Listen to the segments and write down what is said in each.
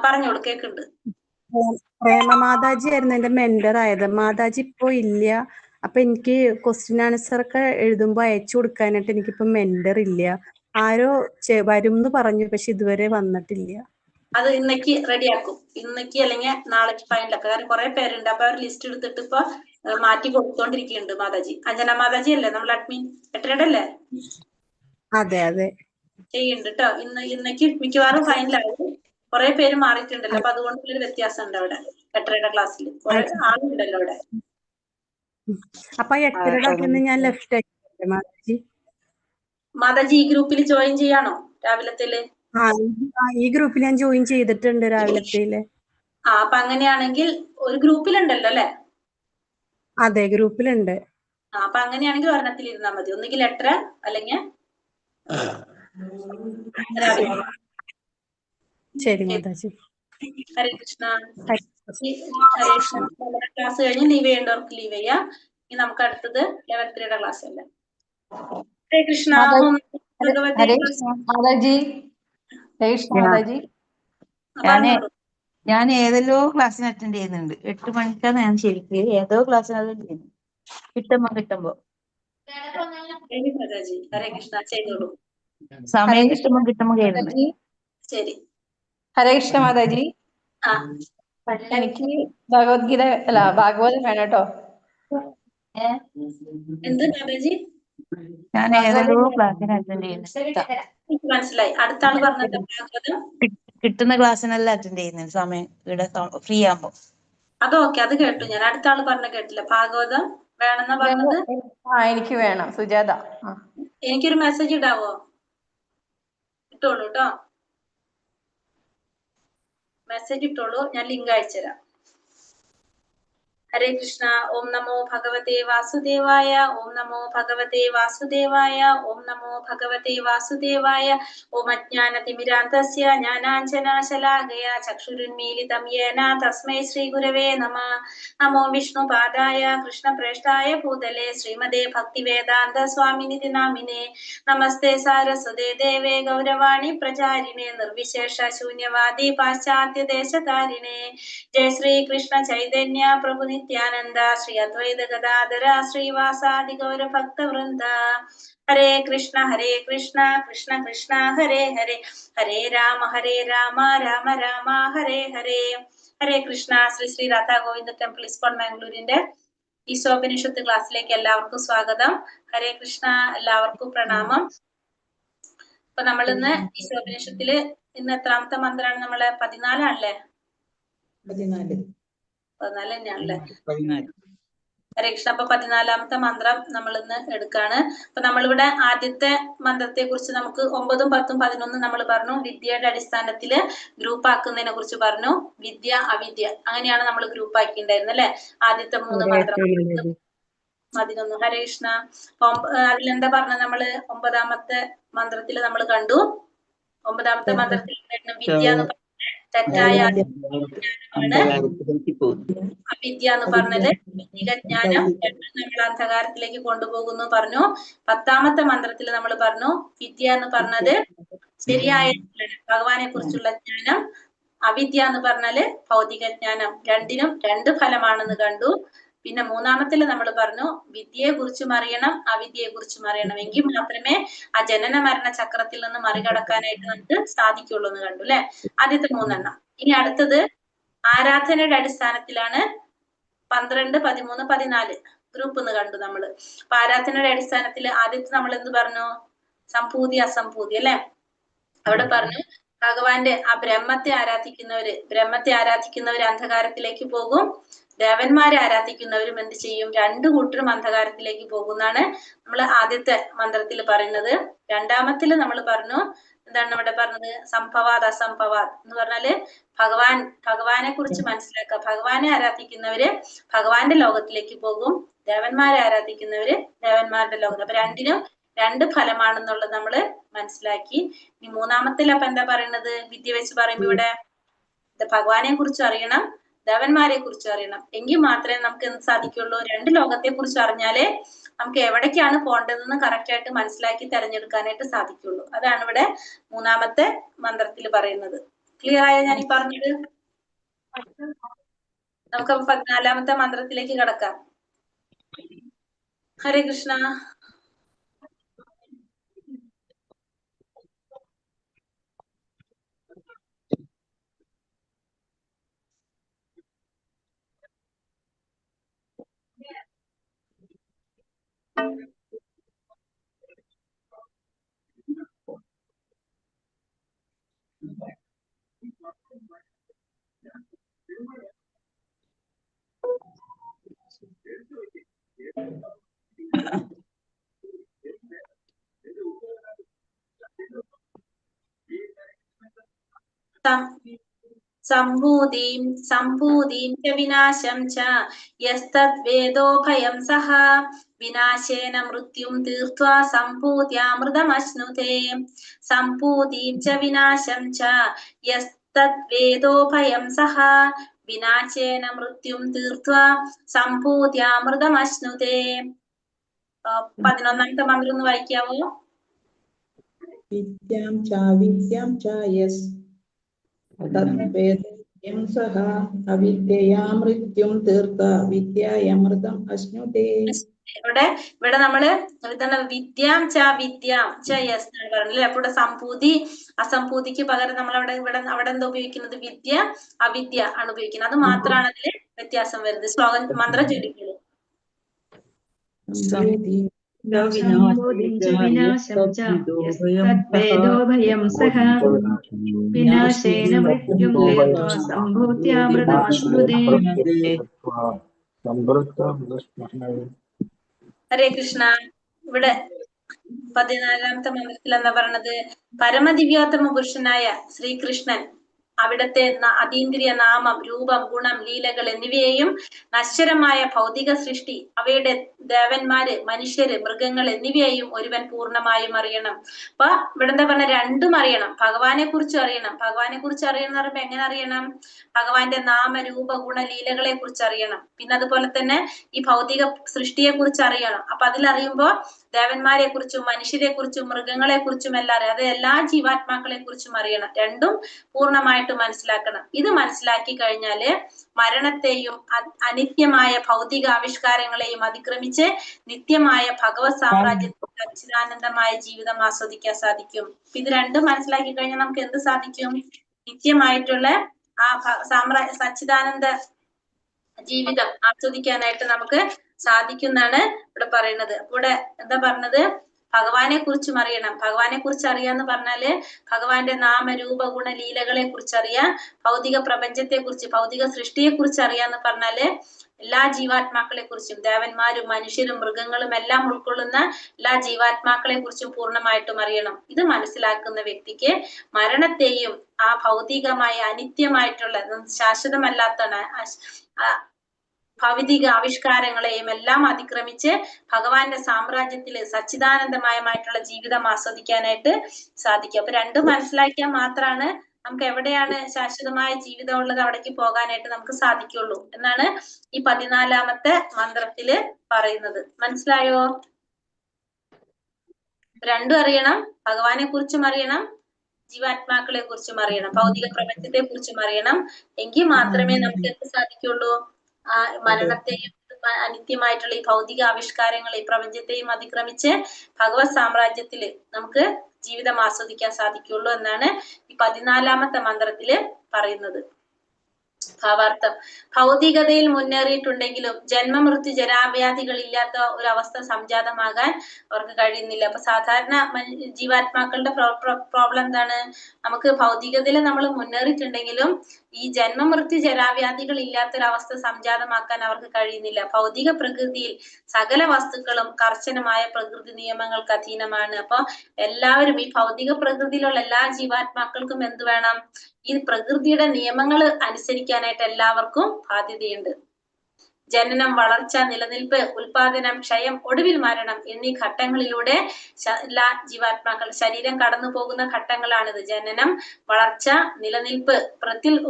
പറഞ്ഞോളൂ, കേക്കുണ്ട്. പ്രേമ മാതാജി ആയിരുന്നു എന്റെ മെന്റർ ആയത്. മാതാജി ഇപ്പോ ഇല്ല. അപ്പൊ എനിക്ക് ക്വസ്റ്റ്യൻ ആൻസർ ഒക്കെ എഴുതുമ്പോ അയച്ചു കൊടുക്കാനായിട്ട് എനിക്കിപ്പോ മെന്റർ ഇല്ല. ആരോ വരും എന്ന് പറഞ്ഞു, പക്ഷെ ഇതുവരെ വന്നിട്ടില്ല. അത് ഇന്നേക്ക് റെഡിയാക്കും. ഇന്നേക്ക് അല്ലെങ്കിൽ നാളേക്ക് ഫൈനലൊക്കെ. കാരണം കുറെ പേരുണ്ട്. അപ്പൊ അവർ ലിസ്റ്റ് എടുത്തിട്ട് ഇപ്പൊ മാറ്റി കൊടുത്തോണ്ടിരിക്കുന്നുണ്ട്. മാതാജി അഞ്ജന മാതാജി അല്ലേ നമ്മൾ അഡ്മിൻ എട്ടരയുടെ അല്ലേ? അതെ അതെ ചെയ്യുന്നുണ്ട് കേട്ടോ. ഇന്നേക്ക് മിക്കവാറും ഫൈനലാകും. കുറെ പേര് മാറിയിട്ടുണ്ടല്ലോ, അപ്പൊ അതുകൊണ്ട് ഒരു വ്യത്യാസം ഉണ്ട് അവിടെ. എട്ടരയുടെ ക്ലാസ്സിൽ കുറെ ആളുണ്ടല്ലോ അവിടെ. അപ്പൊ 8:30 ഞാൻ ലെഫ്റ്റ് ആക്കി മാതാജി. മാതാജി ഈ ഗ്രൂപ്പിൽ ജോയിൻ ചെയ്യാണോ രാവിലത്തേല്? ഈ ഗ്രൂപ്പിൽ ഞാൻ ജോയിൻ ചെയ്തിട്ടുണ്ട് രാവിലത്തേല്. അപ്പൊ അങ്ങനെയാണെങ്കിൽ ഒരു ഗ്രൂപ്പിലുണ്ടല്ലോ അല്ലെ? അതെ, ഗ്രൂപ്പിലുണ്ട്. അപ്പൊ അങ്ങനെയാണെങ്കിൽ ഒരെണ്ണത്തിൽ ഇരുന്നാൽ മതി. ഒന്നുകിൽ 8:30 അല്ലെങ്കിൽ ശരി മാതാജി. ഹരേ കൃഷ്ണ. ഹരേ കൃഷ്ണ. ക്ലാസ് കഴിഞ്ഞ് ലീവ് ചെയ്യേണ്ടവർക്ക് ലീവ് ചെയ്യാം. ഇനി നമുക്ക് അടുത്തത് ലെവൽ 3യുടെ ക്ലാസ് അല്ലേ? ഹരേ കൃഷ്ണ. ഹരേ കൃഷ്ണ മാതാജി. ഹരേ കൃഷ്ണ മാതാജി. ഞാൻ ഏതെല്ലോ ക്ലാസ്സിന് അറ്റൻഡ് ചെയ്യുന്നുണ്ട്. 8 മണിക്കാണ് ഞാൻ ശരിക്കും ഏതോ ക്ലാസ്സിന് അറ്റൻഡ് ചെയ്യുന്നു. കിട്ടുമ്പോ ഹരേ കൃഷ്ണ ചെയ്തോളൂ. സമയം കിട്ടുമ്പോ കേറുന്നു. ശരി. ഹരേ കൃഷ്ണ മാതാജി. എനിക്ക് ഭഗവത്ഗീത ഭാഗവതം വേണം കേട്ടോ. എന്ത് മാതാജി? ഞാൻ ഏതെല്ലോ ക്ലാസ്സിന് അറ്റൻഡ് ചെയ്യുന്നു. മനസ്സിലായി. അടുത്ത ആള് പറഞ്ഞത് ഭാഗവതം കിട്ടുന്ന ക്ലാസ്സിനെല്ലാം അറ്റൻഡ് ചെയ്യുന്നുണ്ട്. സമയം ഇവിടെ ഫ്രീ ആകുമ്പോ. അതൊക്കെ അത് കേട്ടു ഞാൻ. അടുത്ത ആള് പറഞ്ഞ കേട്ടില്ല. ഭാഗവതം വേണമെന്നാ പറഞ്ഞത്. എനിക്ക് വേണം. സുജാത. എനിക്കൊരു മെസ്സേജ് ഇടാവോ? ഇട്ടോളൂ കേട്ടോ. മെസ്സേജ് ഇട്ടോളൂ, ഞാൻ ലിങ്ക് അയച്ചുതരാം. ഹരേ കൃഷ്ണ. ഓം നമോ ഭഗവതേ വാസുദേവായ. ഓം നമോ ഭഗവതേ വാസുദേവായ. ഓം നമോ ഭഗവതേ വാസുദേവായ. ഓം അജ്ഞാനതിമിരാന്തസ്യ ജ്ഞാനാഞ്ജനശലാകയ ചക്ഷുരുന്മീലിതം യേന തസ്മൈ ശ്രീ ഗുരവേ നമഃ. നമോ വിഷ്ണുപാദായ കൃഷ്ണപ്രേഷ്ഠായ ഭൂതലേ ശ്രീമതേ ഭക്തിവേദാന്ത സ്വാമിനിധി നാമിനേ. നമസ്തേ സാരസ്വതേ ദേവേ ഗൗരവാണി പ്രചാരിണേ നിർവിശേഷ ശൂന്യവാദി പാശ്ചാത്യ ദേശകാരിണേ. ജയ ശ്രീ കൃഷ്ണ ചൈതന്യ പ്രഭു നിത്യാനന്ദ ശ്രീ അദ്വൈത ഗദാധര ശ്രീവാസാദി ഗൗര ഭക്തവൃന്ദ. ഹരേ കൃഷ്ണ കൃഷ്ണ കൃഷ്ണ ഹരേ ഹരേ. ഹരേ രാമ രാമ രാമ ഹരേ ഹരേ. ഹരേ കൃഷ്ണ. ശ്രീ ശ്രീ രാധാ ഗോവിന്ദ ടെമ്പിൾ ഇസ്കോൺ ബാംഗ്ലൂരിന്റെ ഈശോപനിഷത്ത് ക്ലാസ്സിലേക്ക് എല്ലാവർക്കും സ്വാഗതം. ഹരേ കൃഷ്ണ. എല്ലാവർക്കും പ്രണാമം. അപ്പൊ നമ്മളിന്ന് ഈശോപനിഷത്തില് ഇന്ന് എത്രാമത്തെ മന്ത്രമാണ്? നമ്മളെ 14 ആണല്ലേ? 14 തന്നെയാണല്ലേ? ഹരേ കൃഷ്ണ. അപ്പൊ 14ാമത്തെ മന്ത്രം നമ്മൾ ഇന്ന് എടുക്കാണ്. അപ്പൊ നമ്മളിവിടെ ആദ്യത്തെ മന്ത്രത്തെ കുറിച്ച് നമുക്ക് 9, 10, 11 നമ്മൾ പറഞ്ഞു. വിദ്യയുടെ അടിസ്ഥാനത്തില് ഗ്രൂപ്പ് ആക്കുന്നതിനെ കുറിച്ച് പറഞ്ഞു. വിദ്യ അവിദ്യ അങ്ങനെയാണ് നമ്മൾ ഗ്രൂപ്പ് ആക്കിയിട്ടുണ്ടായിരുന്നത് അല്ലെ? ആദ്യത്തെ 3 മന്ത്രം 11. ഹരേ കൃഷ്ണ. അതിലെന്താ പറഞ്ഞ? നമ്മള് 9ാമത്തെ മന്ത്രത്തിൽ നമ്മൾ കണ്ടു. 9ാമത്തെ മന്ത്രത്തിൽ വിദ്യ എന്ന് പറഞ്ഞ തെറ്റായ അവിദ്യ എന്ന് പറഞ്ഞത് ജ്ഞാനം നമ്മൾ അന്ധകാരത്തിലേക്ക് കൊണ്ടുപോകുന്നു പറഞ്ഞു. 10ാമത്തെ മന്ത്രത്തിൽ നമ്മൾ പറഞ്ഞു വിദ്യ എന്ന് പറഞ്ഞത് ശരിയായ ഭഗവാനെ കുറിച്ചുള്ള ജ്ഞാനം. അവിദ്യ എന്ന് പറഞ്ഞാല് ഭൗതിക ജ്ഞാനം. രണ്ടിനും 2 ഫലമാണെന്ന് കണ്ടു. പിന്നെ 3ാമത്തിൽ നമ്മൾ പറഞ്ഞു വിദ്യയെ കുറിച്ചും അറിയണം അവിദ്യയെ കുറിച്ചും അറിയണം. എങ്കിൽ മാത്രമേ ആ ജനന മരണ ചക്രത്തിൽ നിന്ന് മറികടക്കാനായിട്ട് നമുക്ക് സാധിക്കുള്ളൂ എന്ന് കണ്ടു അല്ലെ? ആദ്യത്തെ 3 എണ്ണം. ഇനി അടുത്തത് ആരാധനയുടെ അടിസ്ഥാനത്തിലാണ് 12, 13, 14 ഗ്രൂപ്പ് എന്ന് കണ്ടു നമ്മള്. അപ്പൊ ആരാധനയുടെ അടിസ്ഥാനത്തിൽ ആദ്യത്തെ നമ്മൾ എന്ത് പറഞ്ഞു? സംഭൂതി അസംഭൂതി അല്ലെ? അവിടെ പറഞ്ഞു ഭഗവാന്റെ ആ ബ്രഹ്മത്തെ ആരാധിക്കുന്നവര് അന്ധകാരത്തിലേക്ക് പോകും. ദേവന്മാരെ ആരാധിക്കുന്നവരും എന്ത് ചെയ്യും? 2 കൂട്ടരും അന്ധകാരത്തിലേക്ക് പോകുന്നാണ് നമ്മൾ ആദ്യത്തെ മന്ത്രത്തിൽ പറയുന്നത്. 2ാമത്തിൽ നമ്മൾ പറഞ്ഞു എന്താണ് ഇവിടെ പറഞ്ഞത്? സംഭവാത് അസംഭവാത് എന്ന് പറഞ്ഞാല് ഭഗവാനെ കുറിച്ച് മനസ്സിലാക്കുക. ഭഗവാനെ ആരാധിക്കുന്നവര് ഭഗവാന്റെ ലോകത്തിലേക്ക് പോകും. ദേവന്മാരെ ആരാധിക്കുന്നവര് ദേവന്മാരുടെ ലോകത്ത്. അപ്പൊ രണ്ടിനും 2 ഫലമാണെന്നുള്ളത് നമ്മള് മനസ്സിലാക്കി. ഇനി 3ാമത്തിൽ അപ്പൊ എന്താ പറയുന്നത്? വിദ്യ വെച്ച് പറയുമ്പോ ഇവിടെ ഭഗവാനെ കുറിച്ച് അറിയണം ദേവന്മാരെ കുറിച്ച് അറിയണം. എങ്കിൽ മാത്രമേ നമുക്ക് എന്ത് സാധിക്കുള്ളൂ? 2 ലോകത്തെ കുറിച്ച് അറിഞ്ഞാലേ നമുക്ക് എവിടേക്കാണ് പോകേണ്ടതെന്ന് കറക്റ്റ് ആയിട്ട് മനസ്സിലാക്കി തെരഞ്ഞെടുക്കാനായിട്ട് സാധിക്കുള്ളൂ. അതാണ് ഇവിടെ 3ാമത്തെ മന്ത്രത്തിൽ പറയുന്നത്. ക്ലിയർ ആയോ ഞാൻ ഈ പറഞ്ഞത്? നമുക്ക് 14ാമത്തെ മന്ത്രത്തിലേക്ക് കടക്കാം. ഹരേ കൃഷ്ണ. സംഭൂതിം ച വിനാശം ച യസ്തദ്വേദോ ഭയം സഹ വിനാശേന മൃത്യും തീർത്വാ സംഭൂത്യാമൃതമശ്നുതേ. സംഭൂതിം ച വിനാശം ച യസ്തദ്വേദോ ഭയം സഹ വിനാശേന മൃത്യും തീർത്വാ സംഭൂത്യാമൃതമശ്നുതേ. 11ാമത്തെ മന്ത്രം ഒന്ന് വായിക്കാവോ? വിദ്യാം ച യസ് തദ്വേദം സഹ അവിദ്യയാ മൃത്യും തീർത്ത വിദ്യായമൃതം അശ്നുതേ. ഇവിടെ നമ്മള് എന്താണ് വിദ്യാം ച യസ് എന്നാണ് പറയുന്നത്. അപ്പൊ ഇവിടെ സംഭൂതി അസംഭൂതിക്ക് പകരം നമ്മൾ അവിടെ എന്താ ഉപയോഗിക്കുന്നത്? വിദ്യ അവിദ്യ ആണ് ഉപയോഗിക്കുന്നത്. അത് മാത്രമാണ് അതില് വ്യത്യാസം വരുന്നത്. ശ്ലോകം മന്ത്രം ചൊല്ലിക്കുള്ളൂ. സംഭൂതിം ച വിനാശം ച യസ്തദ്വേദോ ഭയം സഹ വിനാശേന മൃത്യും തീർത്വാ സംഭൂത്യാമൃതമശ്നുതേ. ഹരേ കൃഷ്ണ. ഇവിടെ 14ാമത്തെ മന്ത്രത്തിൽ എന്താ പറയണത്? പരമദിവ്യോത്തമ പുരുഷനായ ശ്രീകൃഷ്ണൻ അവിടത്തെ അതീന്ദ്രിയ നാമം, രൂപം, ഗുണം, ലീലകൾ എന്നിവയെയും നശ്വരമായ ഭൗതിക സൃഷ്ടി, അവയുടെ ദേവന്മാര്, മനുഷ്യര്, മൃഗങ്ങൾ എന്നിവയെയും ഒരുവൻ പൂർണ്ണമായും അറിയണം. അപ്പൊ ഇവിടെ എന്താ പറഞ്ഞ? രണ്ടും അറിയണം. ഭഗവാനെ കുറിച്ച് അറിയണം. ഭഗവാനെ കുറിച്ച് അറിയണം എന്ന് പറയുമ്പോ എങ്ങനെ അറിയണം? ഭഗവാന്റെ നാമ, രൂപ, ഗുണ, ലീലകളെ കുറിച്ച് അറിയണം. പിന്നെ അതുപോലെ തന്നെ ഈ ഭൗതിക സൃഷ്ടിയെ കുറിച്ച് അറിയണം. അപ്പൊ അതിലറിയുമ്പോ ദേവന്മാരെ കുറിച്ചും മനുഷ്യരെ കുറിച്ചും മൃഗങ്ങളെ കുറിച്ചും എല്ലാം അറിയാം. അത് എല്ലാ ജീവാത്മാക്കളെ കുറിച്ചും അറിയണം. രണ്ടും പൂർണ്ണമായിട്ട് മനസ്സിലാക്കണം. ഇത് മനസ്സിലാക്കി കഴിഞ്ഞാല് മരണത്തെയും അനിത്യമായ ഭൗതിക ആവിഷ്കാരങ്ങളെയും അതിക്രമിച്ച് നിത്യമായ ഭഗവത് സാമ്രാജ്യത്തിൽ അച്യുതാനന്ദമായ ജീവിതം ആസ്വദിക്കാൻ സാധിക്കും. ഇത് രണ്ടും മനസ്സിലാക്കി കഴിഞ്ഞാൽ നമുക്ക് എന്ത് സാധിക്കും? നിത്യമായിട്ടുള്ള ആ സച്ചിദാനന്ദ ജീവിതം ആസ്വദിക്കാനായിട്ട് നമുക്ക് സാധിക്കുന്നതാണ് ഇവിടെ പറയുന്നത്. ഇവിടെ എന്താ പറഞ്ഞത്? ഭഗവാനെ കുറിച്ചും അറിയണം. ഭഗവാനെ കുറിച്ച് അറിയാന്ന് പറഞ്ഞാല് ഭഗവാന്റെ നാമ, രൂപ, ഗുണ, ലീലകളെ കുറിച്ച് അറിയാം. ഭൗതിക പ്രപഞ്ചത്തെ കുറിച്ച്, ഭൗതിക സൃഷ്ടിയെ കുറിച്ച് അറിയാന്ന് പറഞ്ഞാല് എല്ലാ ജീവാത്മാക്കളെ കുറിച്ചും, ദേവന്മാരും മനുഷ്യരും മൃഗങ്ങളും എല്ലാം ഉൾക്കൊള്ളുന്ന എല്ലാ ജീവാത്മാക്കളെ കുറിച്ചും പൂർണ്ണമായിട്ടും അറിയണം. ഇത് മനസ്സിലാക്കുന്ന വ്യക്തിക്ക് മരണത്തെയും ആ ഭൗതികമായ അനിത്യമായിട്ടുള്ള ശാശ്വതമല്ലാത്ത ഭൗതിക ആവിഷ്കാരങ്ങളെയും എല്ലാം അതിക്രമിച്ച് ഭഗവാന്റെ സാമ്രാജ്യത്തില് സച്ചിദാനന്ദമയമായിട്ടുള്ള ജീവിതം ആസ്വദിക്കാനായിട്ട് സാധിക്കും. അപ്പൊ രണ്ടും മനസ്സിലാക്കിയാൽ മാത്രമാണ് നമുക്ക് എവിടെയാണ് ശാശ്വതമായ ജീവിതം ഉള്ളത് അവിടേക്ക് പോകാനായിട്ട് നമുക്ക് സാധിക്കുള്ളൂ എന്നാണ് ഈ 14ാമത്തെ മന്ത്രത്തില് പറയുന്നത്. മനസ്സിലായോ? രണ്ടും അറിയണം. ഭഗവാനെ കുറിച്ചും അറിയണം, ജീവാത്മാക്കളെ കുറിച്ചും അറിയണം, ഭൗതിക പ്രപഞ്ചത്തെ കുറിച്ചും അറിയണം. എങ്കിൽ മാത്രമേ നമുക്ക് എന്ത് സാധിക്കുള്ളൂ? ആ മരണത്തെയും അനിത്യമായിട്ടുള്ള ഈ ഭൗതിക ആവിഷ്കാരങ്ങൾ ഈ പ്രപഞ്ചത്തെയും അതിക്രമിച്ച് ഭഗവത് സാമ്രാജ്യത്തില് നമുക്ക് ജീവിതം ആസ്വദിക്കാൻ സാധിക്കുള്ളൂ എന്നാണ് ഈ 14ാമത്തെ മന്ത്രത്തില് പറയുന്നത്. ഭാവാർത്ഥം: ഭൗതികതയിൽ മുന്നേറിയിട്ടുണ്ടെങ്കിലും ജന്മമൃത്യു ജരാവ്യാധികൾ ഇല്ലാത്ത ഒരു അവസ്ഥ സംജാതമാകാൻ അവർക്ക് കഴിയുന്നില്ല. അപ്പൊ സാധാരണ ജീവാത്മാക്കളുടെ പ്രോബ്ലം എന്താണ്? നമുക്ക് ഭൗതികതയിൽ നമ്മൾ മുന്നേറിയിട്ടുണ്ടെങ്കിലും ഈ ജന്മമൃത്യു ജരാവ്യാധികൾ ഇല്ലാത്തൊരവസ്ഥ സംജാതമാക്കാൻ അവർക്ക് കഴിയുന്നില്ല. ഭൗതിക പ്രകൃതിയിൽ സകല വസ്തുക്കളും കർശനമായ പ്രകൃതി നിയമങ്ങൾക്ക് അധീനമാണ്. അപ്പൊ എല്ലാവരും ഈ ഭൗതിക പ്രകൃതിയിലുള്ള എല്ലാ ജീവാത്മാക്കൾക്കും എന്ത് വേണം? ഈ പ്രകൃതിയുടെ നിയമങ്ങൾ അനുസരിക്കാനായിട്ട് എല്ലാവർക്കും ബാധ്യതയുണ്ട്. ജനനം, വളർച്ച, നിലനിൽപ്പ്, ഉൽപാദനം, ക്ഷയം, ഒടുവിൽ മരണം എന്നീ ഘട്ടങ്ങളിലൂടെ എല്ലാ ജീവാത്മാക്കൾ ശരീരം കടന്നു പോകുന്ന ഘട്ടങ്ങളാണിത്. ജനനം, വളർച്ച, നിലനിൽപ്പ്,